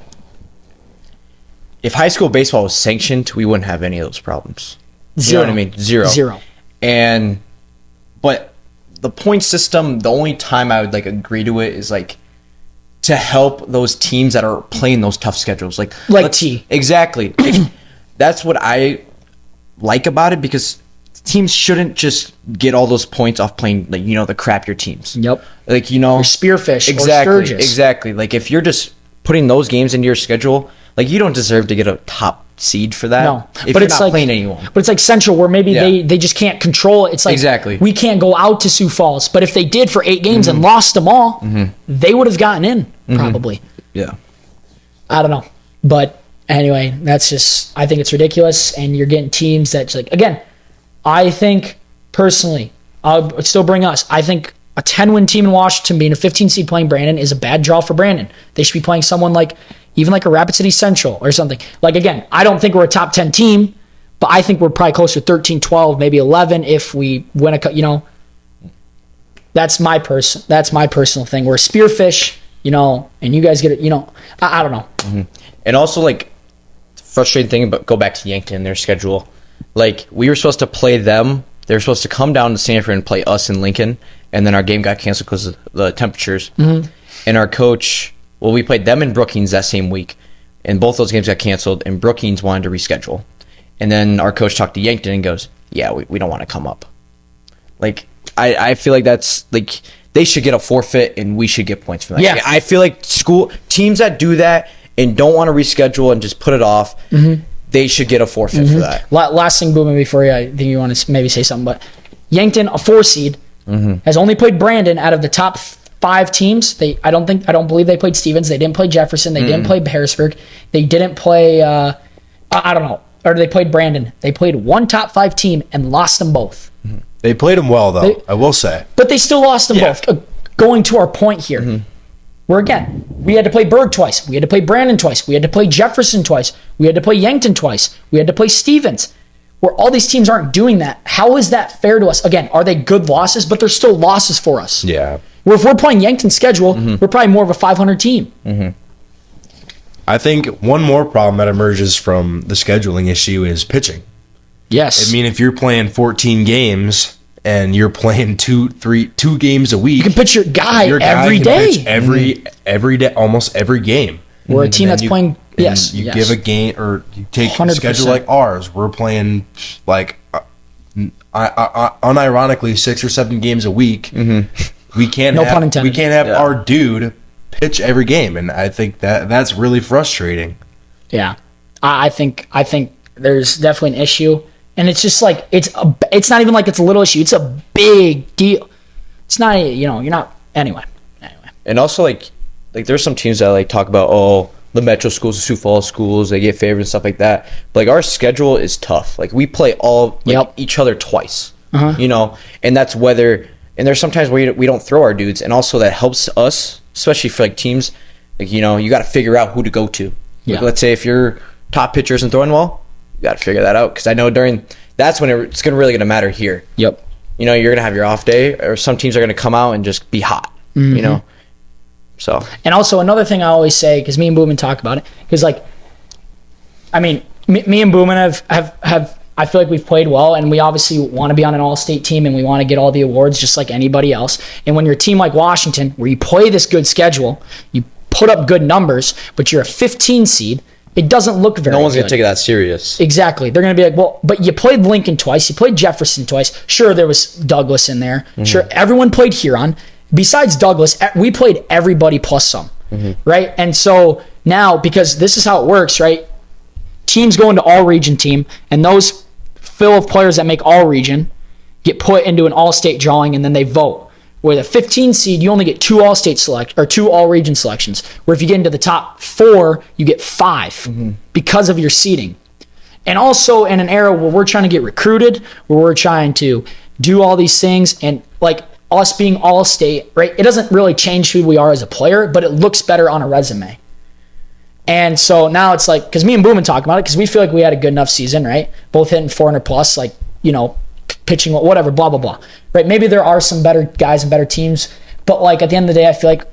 If high school baseball was sanctioned, we wouldn't have any of those problems. Zero. You know what I mean? Zero. But the point system, the only time I would like agree to it is like to help those teams that are playing those tough schedules. Like T. Exactly. That's what I like about it, because teams shouldn't just get all those points off playing, like, you know, the crappier teams. Yep. Like, you know, or Spearfish, exactly, or Sturgis. Exactly. Like, if you're just putting those games into your schedule, like, you don't deserve to get a top seed for that. No, if but you're it's not like playing anyone. But it's like Central, where maybe they just can't control it. It's like, exactly, we can't go out to Sioux Falls, but if they did for 8 games and lost them all, they would have gotten in probably. Yeah. I don't know, but anyway, that's just, I think it's ridiculous, and you're getting teams that's like, again, I think personally, I'll still bring us. I think a 10-win team in Washington being a 15 seed playing Brandon is a bad draw for Brandon. They should be playing someone like, even like a Rapid City Central or something. Like, again, I don't think we're a top 10 team, but I think we're probably closer to 13, 12, maybe 11 if we win you know. That's my personal thing. We're a Spearfish, you know, and you guys get it, you know. I don't know. Mm-hmm. And also, like, frustrating thing, but go back to Yankton and their schedule. Like, we were supposed to play them. They were supposed to come down to Sanford and play us in Lincoln, and then our game got canceled because of the temperatures. And our coach, well, we played them in Brookings that same week, and both those games got canceled, and Brookings wanted to reschedule. And then our coach talked to Yankton and goes, yeah, we don't want to come up. Like, I feel like that's, like, they should get a forfeit, and we should get points for that. Yeah. I feel like teams that do that and don't want to reschedule and just put it off, they should get a forfeit for that. Last thing, Boomer, before you, I think you want to maybe say something, but Yankton, a 4 seed, has only played Brandon out of the top 5 teams. I don't believe they played Stevens. They didn't play Jefferson. They didn't play Harrisburg. They didn't play, I don't know, or they played Brandon. They played one top 5 team and lost them both. They played them well, though, I will say. But they still lost them both. Going to our point here, where, again, we had to play Berg twice. We had to play Brandon twice. We had to play Jefferson twice. We had to play Yankton twice. We had to play Stevens. Where all these teams aren't doing that. How is that fair to us? Again, are they good losses? But they're still losses for us. Yeah. Where if we're playing Yankton's schedule, we're probably more of a 500 team. I think one more problem that emerges from the scheduling issue is pitching. Yes. I mean, if you're playing 14 games and you're playing two games a week, you can pitch your guy every can day. pitch every day, almost every game. We're a team that's playing. Yes. You give a game, or you take a 100%. schedule like ours. We're playing like unironically 6 or 7 games a week. We can't. No pun intended. We can't have our dude pitch every game, and I think that's really frustrating. Yeah, I think there's definitely an issue, and it's just like it's not even like it's a little issue. It's a big deal. It's not, you know, you're not anyway. And also, like there's some teams that like talk about, oh, the metro schools, the Sioux Falls schools, they get favored and stuff like that. But like our schedule is tough. Like we play each other twice. You know, and that's whether. And there's sometimes where we don't throw our dudes, and also that helps us, especially for like teams. Like, you know, you got to figure out who to go to. Yeah. Like, let's say if your top pitcher isn't throwing well, you got to figure that out, because I know that's when it's really going to matter here. Yep. You know, you're going to have your off day, or some teams are going to come out and just be hot. You know, so. And also another thing I always say, because me and Boomin talk about it, because like, I mean, me and Boomin have I feel like we've played well, and we obviously want to be on an all-state team, and we want to get all the awards just like anybody else. And when you're a team like Washington, where you play this good schedule, you put up good numbers, but you're a 15 seed, it doesn't look very good. No one's going to take it that serious. Exactly. They're going to be like, well, but you played Lincoln twice. You played Jefferson twice. Sure, there was Douglas in there. Sure, everyone played Huron. Besides Douglas, we played everybody plus some, right? And so now, because this is how it works, right? Teams go into all-region team, and those fill of players that make all-region get put into an all-state drawing, and then they vote. Where the 15 seed, you only get 2 all-state or 2 all-region selections. Where if you get into the top 4, you get 5 because of your seeding. And also in an era where we're trying to get recruited, where we're trying to do all these things, and like us being all-state, right? It doesn't really change who we are as a player, but it looks better on a resume. And so now it's like, because me and Boomin talk about it, because we feel like we had a good enough season, right? Both hitting 400 plus, like, you know, pitching, whatever, blah, blah, blah. Right? Maybe there are some better guys and better teams, but like at the end of the day, I feel like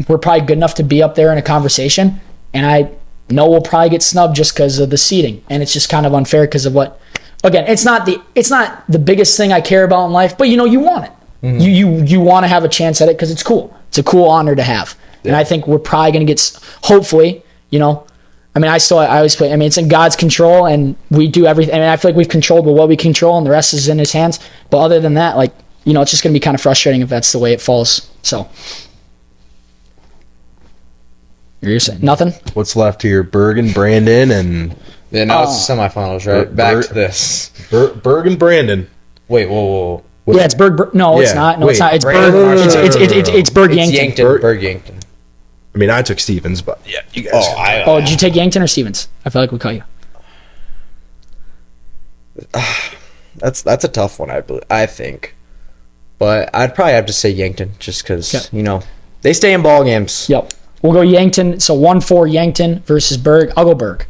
we're probably good enough to be up there in a conversation. And I know we'll probably get snubbed just because of the seeding. And it's just kind of unfair because of what, again, it's not the biggest thing I care about in life, but you know, you want it. You want to have a chance at it because it's cool. It's a cool honor to have. Yeah. And I think we're probably going to get, hopefully, you know, I mean, I always play. I mean, it's in God's control, and we do everything. I mean, I feel like we've controlled what we control, and the rest is in His hands. But other than that, like, you know, it's just going to be kind of frustrating if that's the way it falls. So, you're saying nothing? What's left here? Berg and Brandon, and yeah, now it's the semifinals, right? Back to this. Berg and Brandon. Wait, whoa. Yeah, it's Berg. No, it's not. No, it's not. It's Berg. It's Berg Yankton. Berg Yankton. I mean, I took Stevens, but yeah, you guys. Did you take Yankton or Stevens? I feel like we caught you. That's a tough one, I think. But I'd probably have to say Yankton, just because, you know, they stay in ball games. Yep. We'll go Yankton. So 1-4 Yankton versus Berg. I'll go Berg.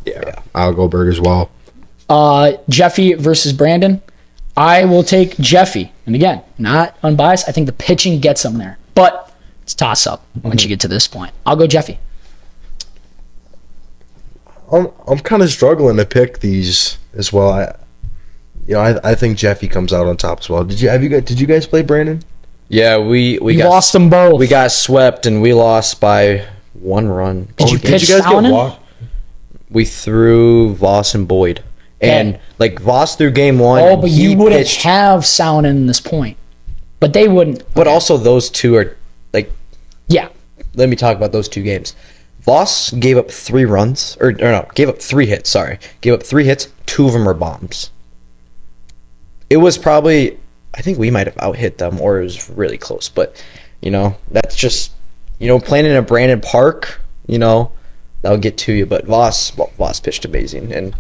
Yeah, I'll go Berg as well. Jeffy versus Brandon. I will take Jeffy. And again, not unbiased. I think the pitching gets him there. But it's toss up once you get to this point. I'll go Jeffy. I'm kind of struggling to pick these as well. I think Jeffy comes out on top as well. Did you guys play Brandon? Yeah, we lost them both. We got swept and we lost by 1 run. Did you guys get walked? We threw Voss and Boyd. And like Voss threw game 1. Oh, but you wouldn't have Saunen in this point. But they wouldn't. But also those two are like, yeah. Let me talk about those 2 games. Voss gave up 3 runs, or no, gave up 3 hits. Sorry, gave up 3 hits. 2 of them were bombs. It was probably, I think we might have out-hit them, or it was really close. But you know, that's just, you know, playing in a Brandon Park, you know, that'll get to you. But Voss pitched amazing,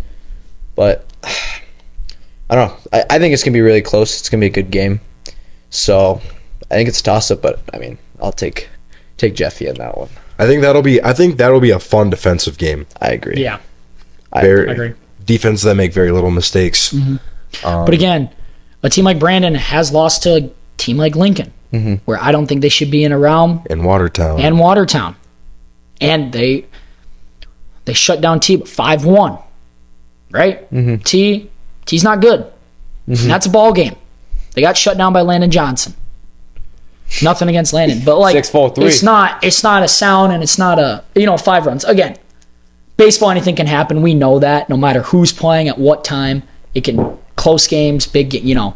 but I don't know. I think it's gonna be really close. It's gonna be a good game. So I think it's a toss-up, but I mean, I'll take Jeffy in that one. I think that'll be a fun defensive game. I agree. Yeah. I agree. Defense that make very little mistakes. But again, a team like Brandon has lost to a team like Lincoln, where I don't think they should be in a realm. And Watertown. And they shut down T 5-1. Right? T's not good. And that's a ball game. They got shut down by Landon Johnson. Nothing against Landon, but like 6-4-3. It's not a sound, and it's not a 5 runs. Again, baseball, anything can happen. We know that. No matter who's playing at what time, it can close games, big game,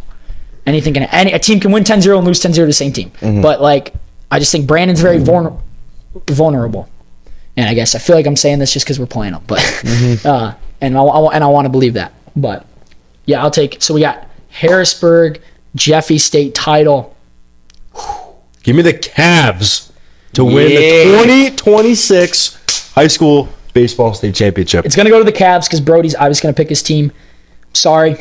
anything can. A team can win 10-0 and lose 10-0 to the same team. But like, I just think Brandon's very vulnerable, and I guess I feel like I'm saying this just because we're playing them, but and I want to believe that. But yeah, I'll take. So we got Harrisburg, Jeffy State title. Give me the Cavs to win the 2026 high school baseball state championship. It's going to go to the Cavs because Brody's obviously going to pick his team. Sorry.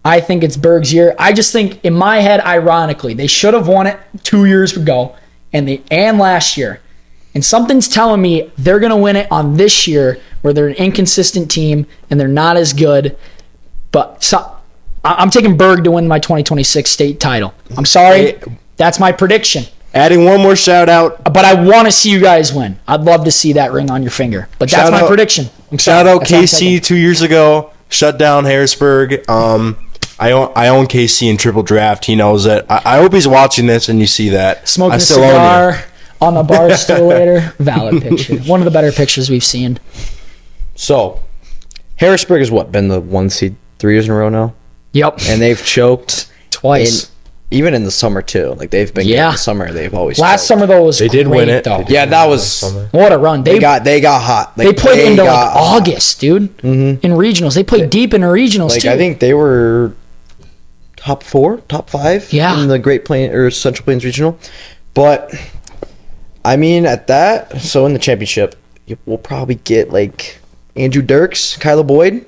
I think it's Berg's year. I just think, in my head, ironically, they should have won it 2 years ago and last year. And something's telling me they're going to win it on this year where they're an inconsistent team and they're not as good. But I'm taking Berg to win my 2026 state title. I'm sorry. That's my prediction. Adding one more shout out. But I want to see you guys win. I'd love to see that ring on your finger. But that's my prediction. Shout out KC 2 years ago. Shut down Harrisburg. I own KC in triple draft. He knows it. I hope he's watching this and you see that. Smoking a cigar on the bar stool later. Valid picture. One of the better pictures we've seen. So, Harrisburg has been the 1 seed 3 years in a row now? Yep. And they've choked twice. Even in the summer too. Like they've been in the summer, they've always Last choked. summer though was They did great, win it. Though. That was What a run. They got hot. Like, they played into got August, dude. Mm-hmm. In regionals. They played deep in the regionals too. I think they were top 4, top 5 in the Great Plains or Central Plains Regional. But I mean at that, so in the championship, we'll probably get like Andrew Dirks, Kyler Boyd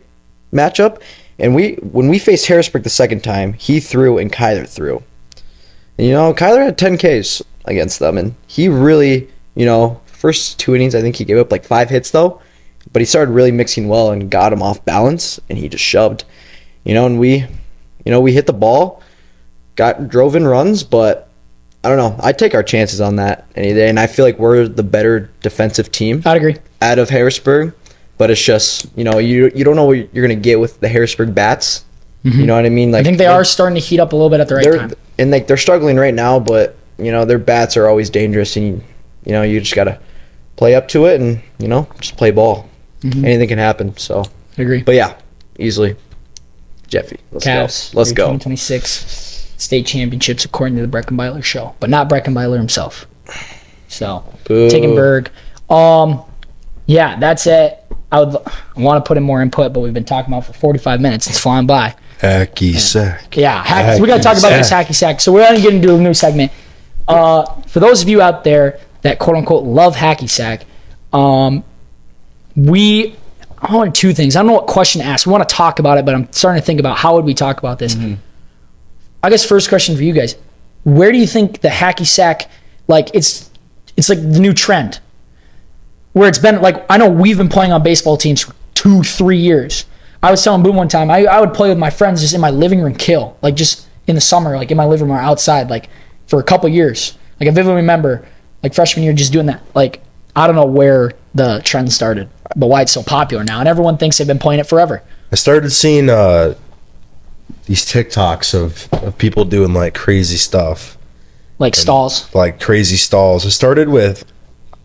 matchup. And when we faced Harrisburg the second time, he threw and Kyler threw. And, Kyler had 10 Ks against them, and he really, first 2 innings, I think he gave up like 5 hits though, but he started really mixing well and got him off balance, and he just shoved, and we hit the ball, drove in runs, but I don't know. I'd take our chances on that any day, and I feel like we're the better defensive team. I'd agree. Out of Harrisburg, but it's just, you don't know what you're going to get with the Harrisburg bats. Mm-hmm. You know what I mean? Like, I think they are starting to heat up a little bit at the right time. And like they're struggling right now, but their bats are always dangerous, and you just gotta play up to it, and just play ball. Mm-hmm. Anything can happen. So I agree. But yeah, easily, Jeffy. Cavs, Let's go. 2026 state championships according to the Breckenbeiler show, but not Breckenbeiler himself. So taking Berg. Yeah, that's it. I want to put in more input, but we've been talking about it for 45 minutes. It's flying by. Hacky sack. Yeah, we got to talk about this hacky sack. So we're going to get into a new segment. For those of you out there that quote unquote love hacky sack, I want 2 things. I don't know what question to ask. We want to talk about it, but I'm starting to think about how would we talk about this. Mm-hmm. I guess first question for you guys: where do you think the hacky sack, like it's like the new trend? Where it's been like, I know we've been playing on baseball teams for 2-3 years. I was telling Boom one time, I would play with my friends just in my living room like just in the summer, like in my living room or outside, like for a couple years. Like I vividly remember like freshman year just doing that. Like I don't know where the trend started, but why it's so popular now. And everyone thinks they've been playing it forever. I started seeing these TikToks of people doing like crazy stuff. Like stalls. Like crazy stalls. It started with,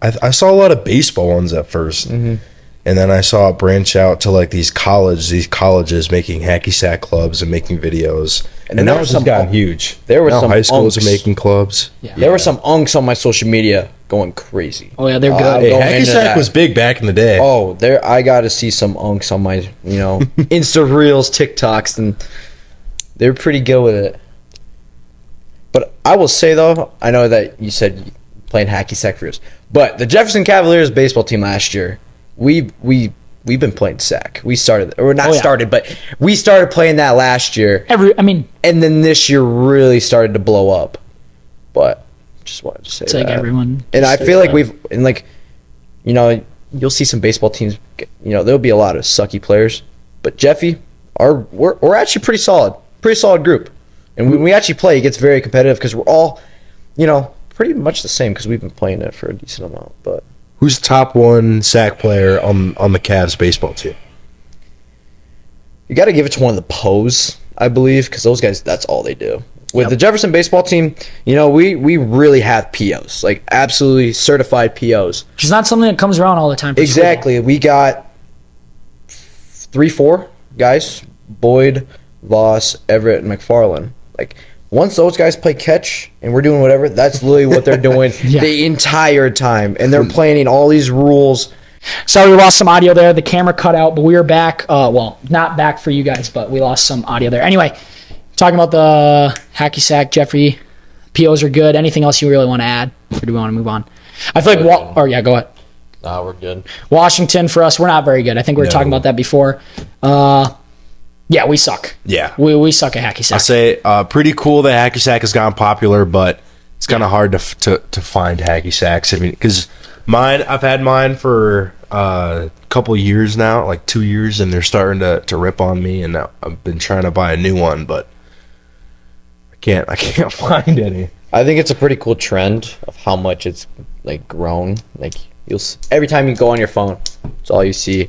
I saw a lot of baseball ones at first. Mm-hmm. And then I saw it branch out to like these colleges making hacky sack clubs and making videos. And now it's gotten huge. There were some high schools unks. are making clubs. Yeah. There were some unks on my social media going crazy. Oh yeah, they're good. Hacky sack was big back in the day. Oh, I got to see some unks on my Insta Reels, TikToks, and they're pretty good with it. But I will say though, I know that you said playing hacky sack for years, but the Jefferson Cavaliers baseball team last year, we've been playing sack. We started, or not started, but we started playing that last year. And then this year really started to blow up. But just wanted to say it's that. Like everyone. And I feel like you'll see some baseball teams. There'll be a lot of sucky players, but Jeffy, we're actually pretty solid group. And when we actually play, it gets very competitive because we're all, pretty much the same because we've been playing it for a decent amount, but. Who's the top 1 sack player on the Cavs baseball team? You got to give it to one of the Poes, I believe, because those guys, that's all they do. With the Jefferson baseball team, we really have POs, like absolutely certified POs. Which is not something that comes around all the time. Exactly. School. We got 3-4 guys, Boyd, Voss, Everett, and McFarland. Like, once those guys play catch and we're doing whatever, that's literally what they're doing the entire time. And they're planning all these rules. Sorry, we lost some audio there. The camera cut out, but we are back. Well, not back for you guys, but we lost some audio there. Anyway, talking about the hacky sack, Jeffrey, POs are good. Anything else you really want to add? Or do we want to move on? I feel like go ahead. Nah, we're good. Washington, for us, we're not very good. I think we were talking about that before. Yeah, we suck. Yeah. We suck at Hacky Sack. I say pretty cool that Hacky Sack has gone popular, but it's kind of hard to find Hacky Sacks. I mean, because I've had mine for a couple years now, like 2 years, and they're starting to rip on me, and I've been trying to buy a new one, but I can't find any. I think it's a pretty cool trend of how much it's like grown. Like every time you go on your phone, it's all you see.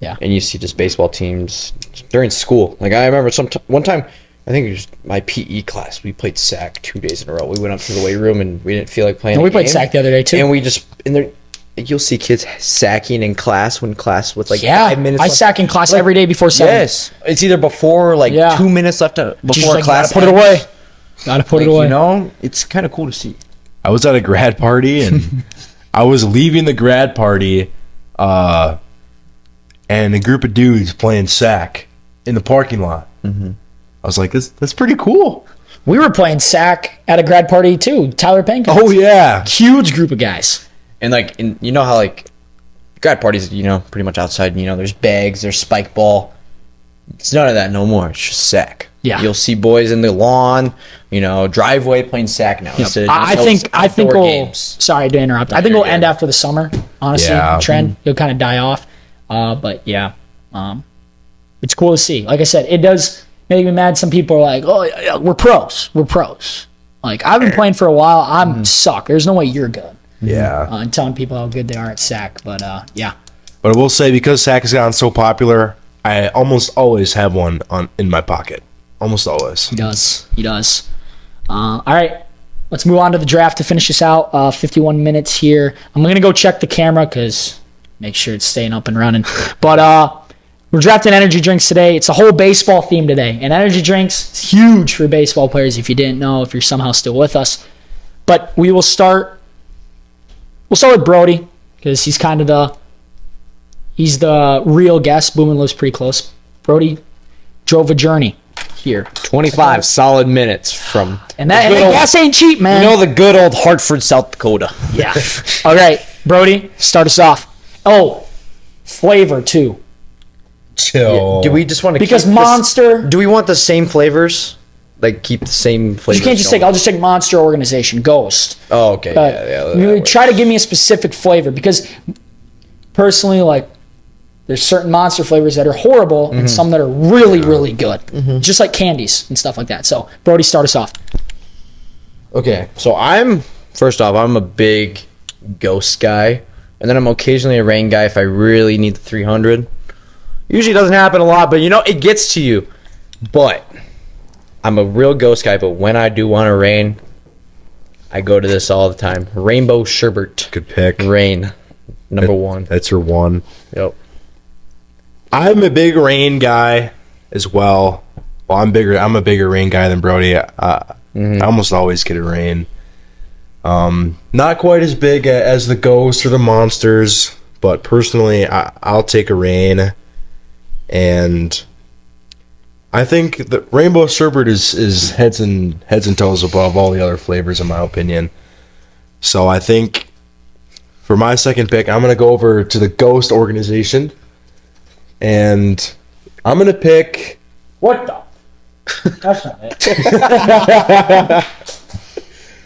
Yeah. And you see just baseball teams during school. Like I remember one time, I think it was my PE class. We played sack 2 days in a row. We went up to the weight room and we didn't feel like playing. And we a played game. sack the other day too. And you'll see kids sacking in class with like 5 minutes. I left. sack in class every day before 7. Yes, it's either before or 2 minutes left Just before like, class. gotta put it away. Gotta put it away. You know, it's kind of cool to see. I was at a grad party, and I was leaving the grad party, and a group of dudes playing sack in the parking lot. Mm-hmm. I was like, that's pretty cool. We were playing sack at a grad party too. Tyler Pankin. Oh, yeah. Huge group of guys. And you know how like grad parties, pretty much outside. There's bags, there's spike ball. It's none of that no more. It's just sack. Yeah. You'll see boys in the lawn, driveway playing sack now. Yep. I think we'll. Games. Sorry to interrupt. I think we'll end after the summer. Honestly, Yeah. the trend you'll kind of die off. But yeah, it's cool to see. Like I said, it does make me mad. Some people are like, "Oh, yeah, we're pros. We're pros." Like I've been playing for a while. I'm suck. There's no way you're good. Yeah. And telling people how good they are at sack. But yeah. But I will say, because sack has gotten so popular, I almost always have one in my pocket. Almost always. He does. All right. Let's move on to the draft to finish this out. 51 minutes here. I'm going to go check the camera because make sure it's staying up and running. But we're drafting energy drinks today. It's a whole baseball theme today. And energy drinks is huge for baseball players if you didn't know, if you're somehow still with us. But we'll start with Brody because he's kind of he's the real guest. Boomin lives pretty close. Brody drove a journey here. 25 solid minutes from. And that gas ain't cheap, man. The good old Hartford, South Dakota. Yeah. All right, Brody, start us off. Oh, flavor too. Chill. Do we just want to Because Monster. Do we want the same flavors? Like keep the same flavors? You can't just I'll just take Monster Organization, Ghost. Oh, okay. Yeah. You try to give me a specific flavor because personally, like, there's certain Monster flavors that are horrible and some that are really, really good. Just like candies and stuff like that. So, Brody, start us off. Okay, so I'm a big Ghost guy, and then I'm occasionally a Rain guy if I really need the 300. Usually doesn't happen a lot, but it gets to you. But I'm a real Ghost guy, but when I do want a Rain, I go to this all the time. Rainbow Sherbet. Good pick. Rain, number one. That's your one. Yep. I'm a big Rain guy as well. Well, I'm a bigger Rain guy than Brody. I almost always get a Rain. Not quite as big as the Ghosts or the Monsters, but personally, I'll take a Rain. And I think the Rainbow Sherbet is heads and toes above all the other flavors, in my opinion. So I think for my second pick, I'm going to go over to the Ghost Organization. And I'm going to pick... What the? That's not it.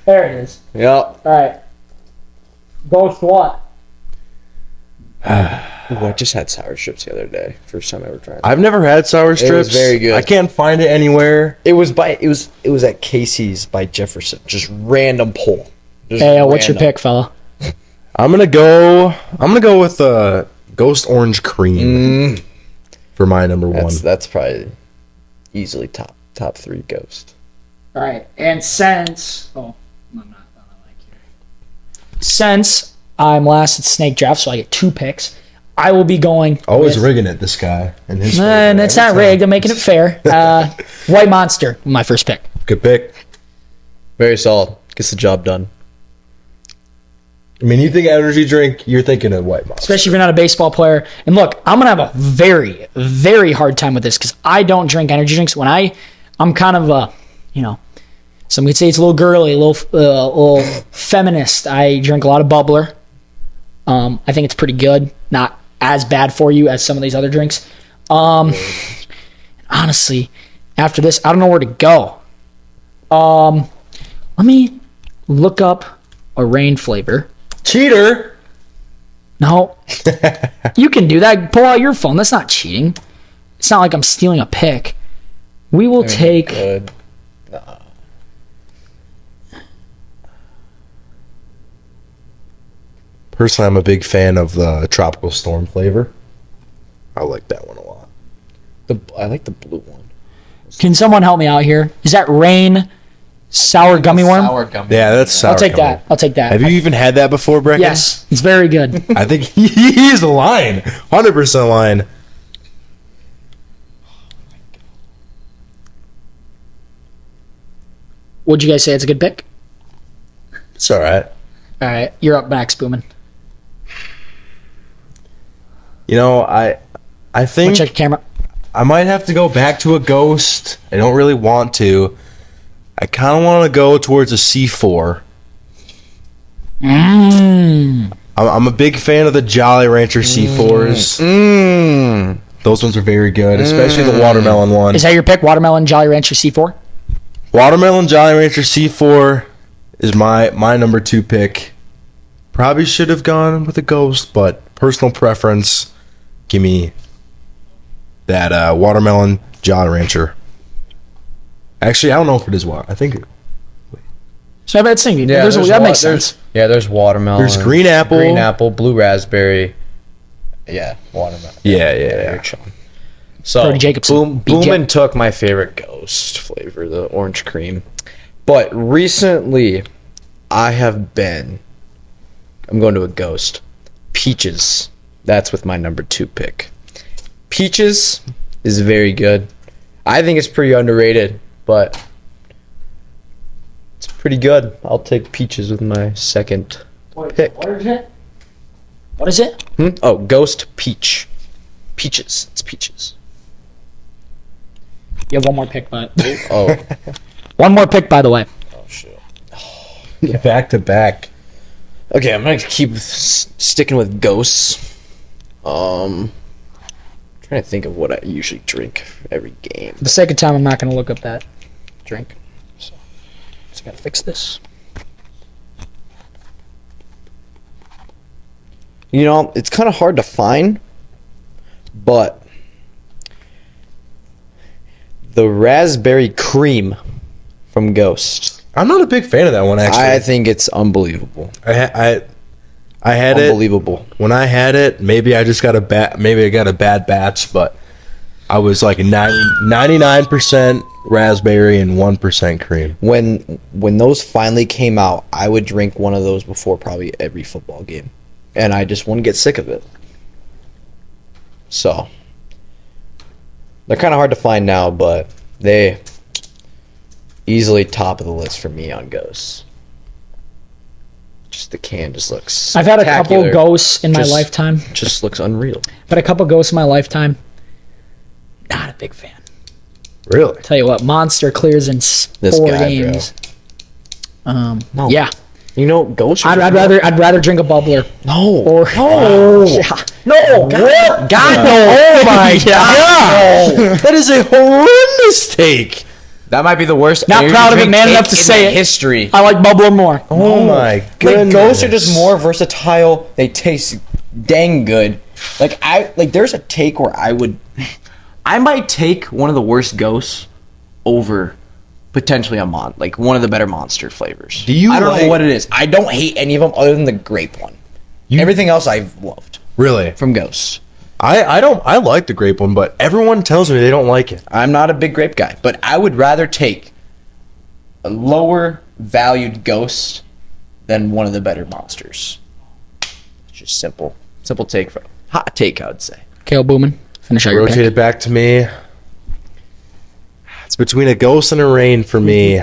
There it is. Yep. All right. Ghost what? Ooh, I just had sour strips the other day. First time I ever tried. I've never had sour strips. was very good. I can't find it anywhere. It was at Casey's by Jefferson. Just random pull. Just Hey, what's your random. pick, fella? I'm gonna go with Ghost Orange Cream for my number one. That's probably easily top 3 Ghost. All right. And since I'm last at Snake Draft, so I get 2 picks, I will be going. Always rigging it, this guy. And his And it's not rigged. I'm making it fair. White Monster, my first pick. Good pick. Very solid. Gets the job done. I mean, you think energy drink, you're thinking of White Monster. Especially if you're not a baseball player. And look, I'm going to have a very, very hard time with this because I don't drink energy drinks. When I'm kind of a, some could say it's a little girly, a little feminist. I drink a lot of bubbler. I think it's pretty good. Not as bad for you as some of these other drinks. Honestly, after this, I don't know where to go. Let me look up a rain flavor. Cheater. No. You can do that. Pull out your phone. That's not cheating. It's not like I'm stealing a pick. We will take... Good. Personally, I'm a big fan of the tropical storm flavor. I like that one a lot. I like the blue one. Can someone help me out here? Is that rain sour gummy worm? Sour gummy. Yeah, that's sour. I'll take gummy. that. I'll take that. Have you even had that before, Brecken? Yes. It's very good. I think he's lying. 100% lying. Would you guys say it's a good pick? It's all right. All right. You're up next, Boomin. You know, I think Check your camera. I might have to go back to a Ghost. I don't really want to. I kind of want to go towards a C4. I'm a big fan of the Jolly Rancher C4s. Those ones are very good, especially the watermelon one. Is that your pick? Watermelon Jolly Rancher C4? Watermelon Jolly Rancher C4 is my number 2 pick. Probably should have gone with a Ghost, but personal preference, give me that watermelon Jolly Rancher. Actually, I don't know if it is what. I think So I bet it's singing. Yeah, that makes sense. There's watermelon. there's green apple. blue raspberry. Yeah, watermelon. Yeah. You're chilling. So Brody Jacobson. Boomin took my favorite Ghost flavor, the orange cream. But recently, I'm going to a Ghost. Peaches. That's with my number 2 pick. Peaches is very good. I think it's pretty underrated, but it's pretty good. I'll take Peaches with my second pick. What is it? Oh, Ghost Peach. Peaches. It's Peaches. You have one more pick, but Oh, one more pick, by the way. oh shit. Back to back. Okay, I'm gonna keep sticking with Ghosts. Trying to think of what I usually drink every game. For the sake of time, I'm not going to look up that drink. So, just got to fix this. You know, it's kind of hard to find, but the raspberry cream from Ghost. I'm not a big fan of that one, actually. I think it's unbelievable. I had it Unbelievable. when I had it. Maybe I just got a bad batch, but I was like 99% raspberry and 1% cream. When those finally came out, I would drink one of those before probably every football game, and I just wouldn't get sick of it. So they're kind of hard to find now, but they easily top of the list for me on Ghosts. Just the can just looks. I've had a couple spectacular. Ghosts in my Just- lifetime. Just looks unreal. But a couple Ghosts in my lifetime. Not a big fan. Really? Tell you what, Monster clears in This 4 guy, games. No. Yeah, You know, Ghosts. Are I'd rather drink a bubbler. no. Or yeah. No, God, no. Oh my God. That is a horrendous take. That might be the worst. Not energy proud of it, drink man take enough to in say the it. history. I like bubbler more. Oh my goodness. Like Ghosts are just more versatile. They taste dang good. There's a take where I might take one of the worst Ghosts over potentially one of the better Monster flavors. I don't know what it is. I don't hate any of them other than the grape one. Everything else I've loved Really? from Ghosts. I like the grape one, but everyone tells me they don't like it. I'm not a big grape guy, but I would rather take a lower valued Ghost than one of the better Monsters. It's just simple take for hot take, I would say. Kale Boomin, finish out your Rotate pick. it back to me. It's between a Ghost and a Rain for me.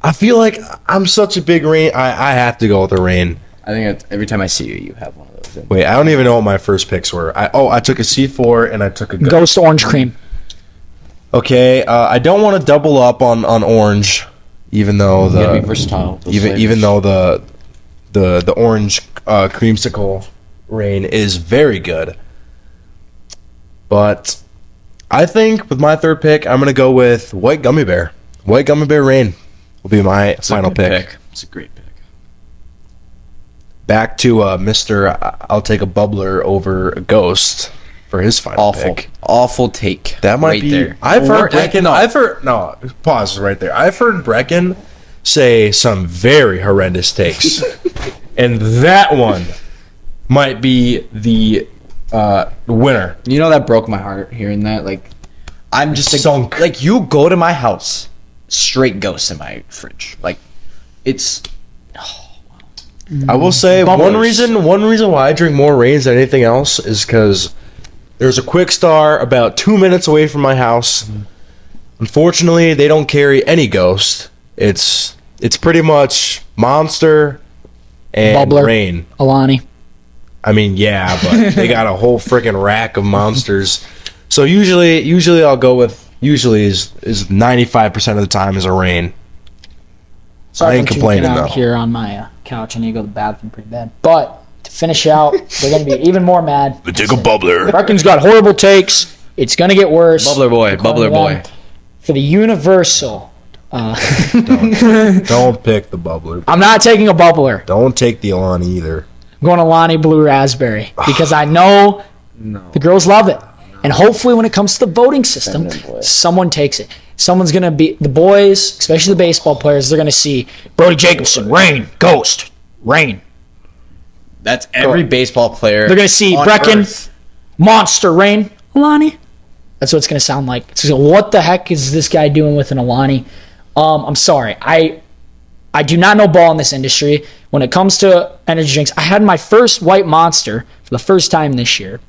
I feel like I'm such a big Rain. I have to go with a Rain. I think every time I see you, you have one of those. Wait, I don't even know what my first picks were. I took a C4 and I took a Ghost. Ghost orange cream. Okay, I don't want to double up on orange, even though You gotta be versatile. with those even flavors. though the orange creamsicle rain is very good. But I think with my third pick, I'm going to go with White Gummy Bear. White Gummy Bear Rain will be my final pick. It's a great pick. Back to Mr. I'll take a bubbler over a ghost for his final pick. Awful take. That might right be. there. I've heard Brecken. Pause right there. I've heard Brecken say some very horrendous takes, and that one might be the winner. You know, that broke my heart hearing that. Like, I'm just Sunk. like you go to my house, straight ghosts in my fridge. Like, it's I will say Bubblers. one reason why I drink more Reigns than anything else is because there's a Quick Star about 2 minutes away from my house. Unfortunately, they don't carry any Ghost. It's pretty much Monster and Bubbler. Rain. Alani. I mean, yeah, but they got a whole freaking rack of monsters. So usually I'll go with is 95% of the time is a Rain. Sorry I ain't for complaining, drinking out though. here on my couch. I need to go to the bathroom pretty bad. But to finish out, they're going to be even more mad. But take a bubbler. Brecken's got horrible takes. It's going to get worse. bubbler boy, bubbler boy. For the Universal. Don't pick the bubbler. I'm not taking a bubbler. Don't take the Alani either. I'm going Alani Blue Raspberry because I know the girls love it. And hopefully when it comes to the voting system, someone takes it. Someone's going to be, the boys, especially the baseball players, they're going to see Brody Jacobson, Rain, Ghost, Rain. That's every baseball player. They're going to see on Brecken, Earth. Monster, Rain, Alani. That's what it's going to sound like. So what the heck is this guy doing with an Alani? I'm sorry. I do not know ball in this industry. When it comes to energy drinks, I had my first white Monster for the first time this year.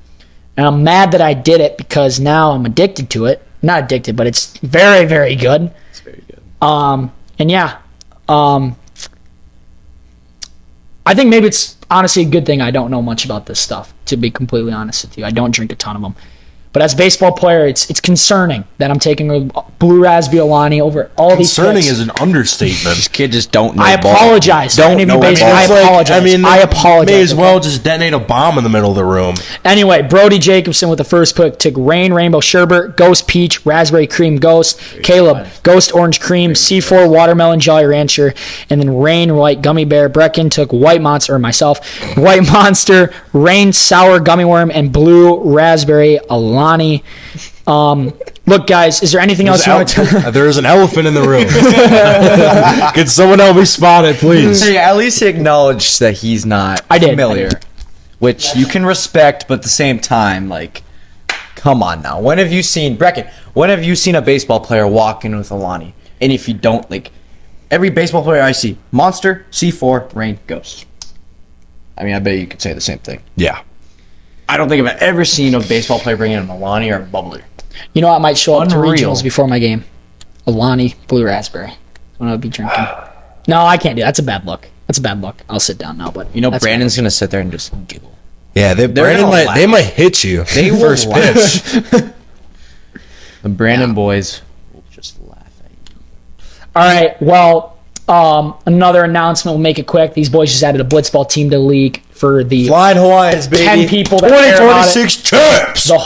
And I'm mad that I did it because now I'm addicted to it. Not addicted, but it's very, very good. It's very good. And yeah, I think maybe it's honestly a good thing I don't know much about this stuff, to be completely honest with you. I don't drink a ton of them. But as a baseball player, it's concerning that I'm taking a Blue Raspberry Alani over all these Concerning picks. is an understatement. This kid just don't know. I ball. apologize. Don't Any of you know baseball- ball. I apologize. I apologize. May as okay? well just detonate a bomb in the middle of the room. Anyway, Brody Jacobson with the first pick took Rain Rainbow Sherbet, Ghost Peach, Raspberry Cream Ghost, Caleb Ghost Orange Cream, C4 Watermelon Jolly Rancher, and then Rain White Gummy Bear. Brecken took White Monster, or myself, White Monster, Rain Sour Gummy Worm, and Blue Raspberry Alani. Look, guys, is there anything else you want to? There's an elephant in the room. Can someone help me spot it, please? Hey, at least acknowledge that he's not I did. familiar, which you can respect, but at the same time, like, come on now. When have you seen Brecken? When have you seen a baseball player walk in with Alani? And if you don't, like, every baseball player I see, Monster, C4, Rain, Ghost. I mean, I bet you could say the same thing. Yeah. I don't think I've ever seen a baseball player bring in an Alani or a bubbler. You know, I might show up to Unreal. regionals before my game. Alani Blue Raspberry. That's what I'll be drinking. No, I can't do that. That's a bad look. That's a bad look. I'll sit down now, but You know, that's Brandon's gonna sit there and just giggle. Yeah, Brandon gonna they laugh. might hit you. They will first laugh. pitch. The Brandon boys will just laugh at you. All right. Well, another announcement. We'll make it quick. These boys just added a blitzball team to the league for the Flying Hawaiians, baby. 10 people that care about it. 2026 champs. The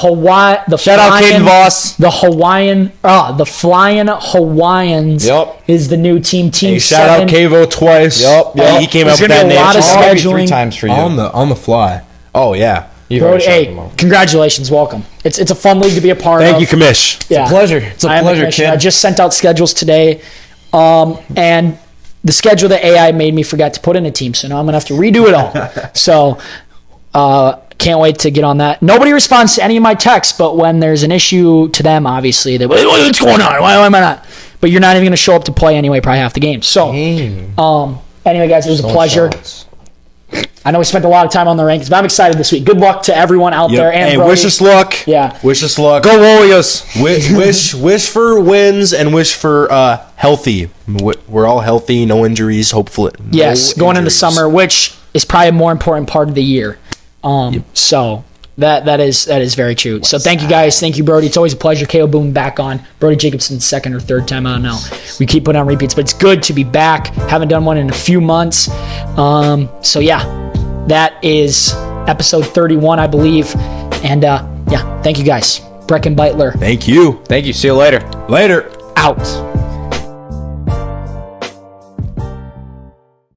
Shout out Caden Voss. The Flying Hawaiians. Yep. Is the new team. Team Hey, shout 7. out Kavo twice. Yup, Yeah, he came There's up with gonna that be a name lot of song. Maybe scheduling. 3 times for you. on the fly. Oh yeah. You've Brody, already shouted hey, them out. congratulations. Welcome. It's a fun league to be a part of. Thank you, Commish. Yeah. Pleasure. It's a I am the pleasure, commissioner. kid. I just sent out schedules today, and the schedule that AI made me forget to put in a team, so now I'm gonna have to redo it all. So, can't wait to get on that. Nobody responds to any of my texts, but when there's an issue to them, obviously they what's going on? Why am I not? But you're not even gonna show up to play anyway. Probably half the game. So, anyway, guys, it was a pleasure. I know we spent a lot of time on the rankings, but I'm excited this week. Good luck to everyone out there. And Hey, Brody. wish us luck. Yeah. Wish us luck. Go Warriors. Wish for wins and wish for healthy. We're all healthy, no injuries. Hopefully, Yes, no going into injuries. summer, which is probably a more important part of the year. So that is very true. So thank you guys. Thank you, Brody. It's always a pleasure. KO Boom back on. Brody Jacobson's second or third time. I don't know. We keep putting on repeats, but it's good to be back. Haven't done one in a few months. So yeah, that is episode 31, I believe. And yeah, thank you guys. Brecken Beitler Thank you. Thank you. See you later. Later. out.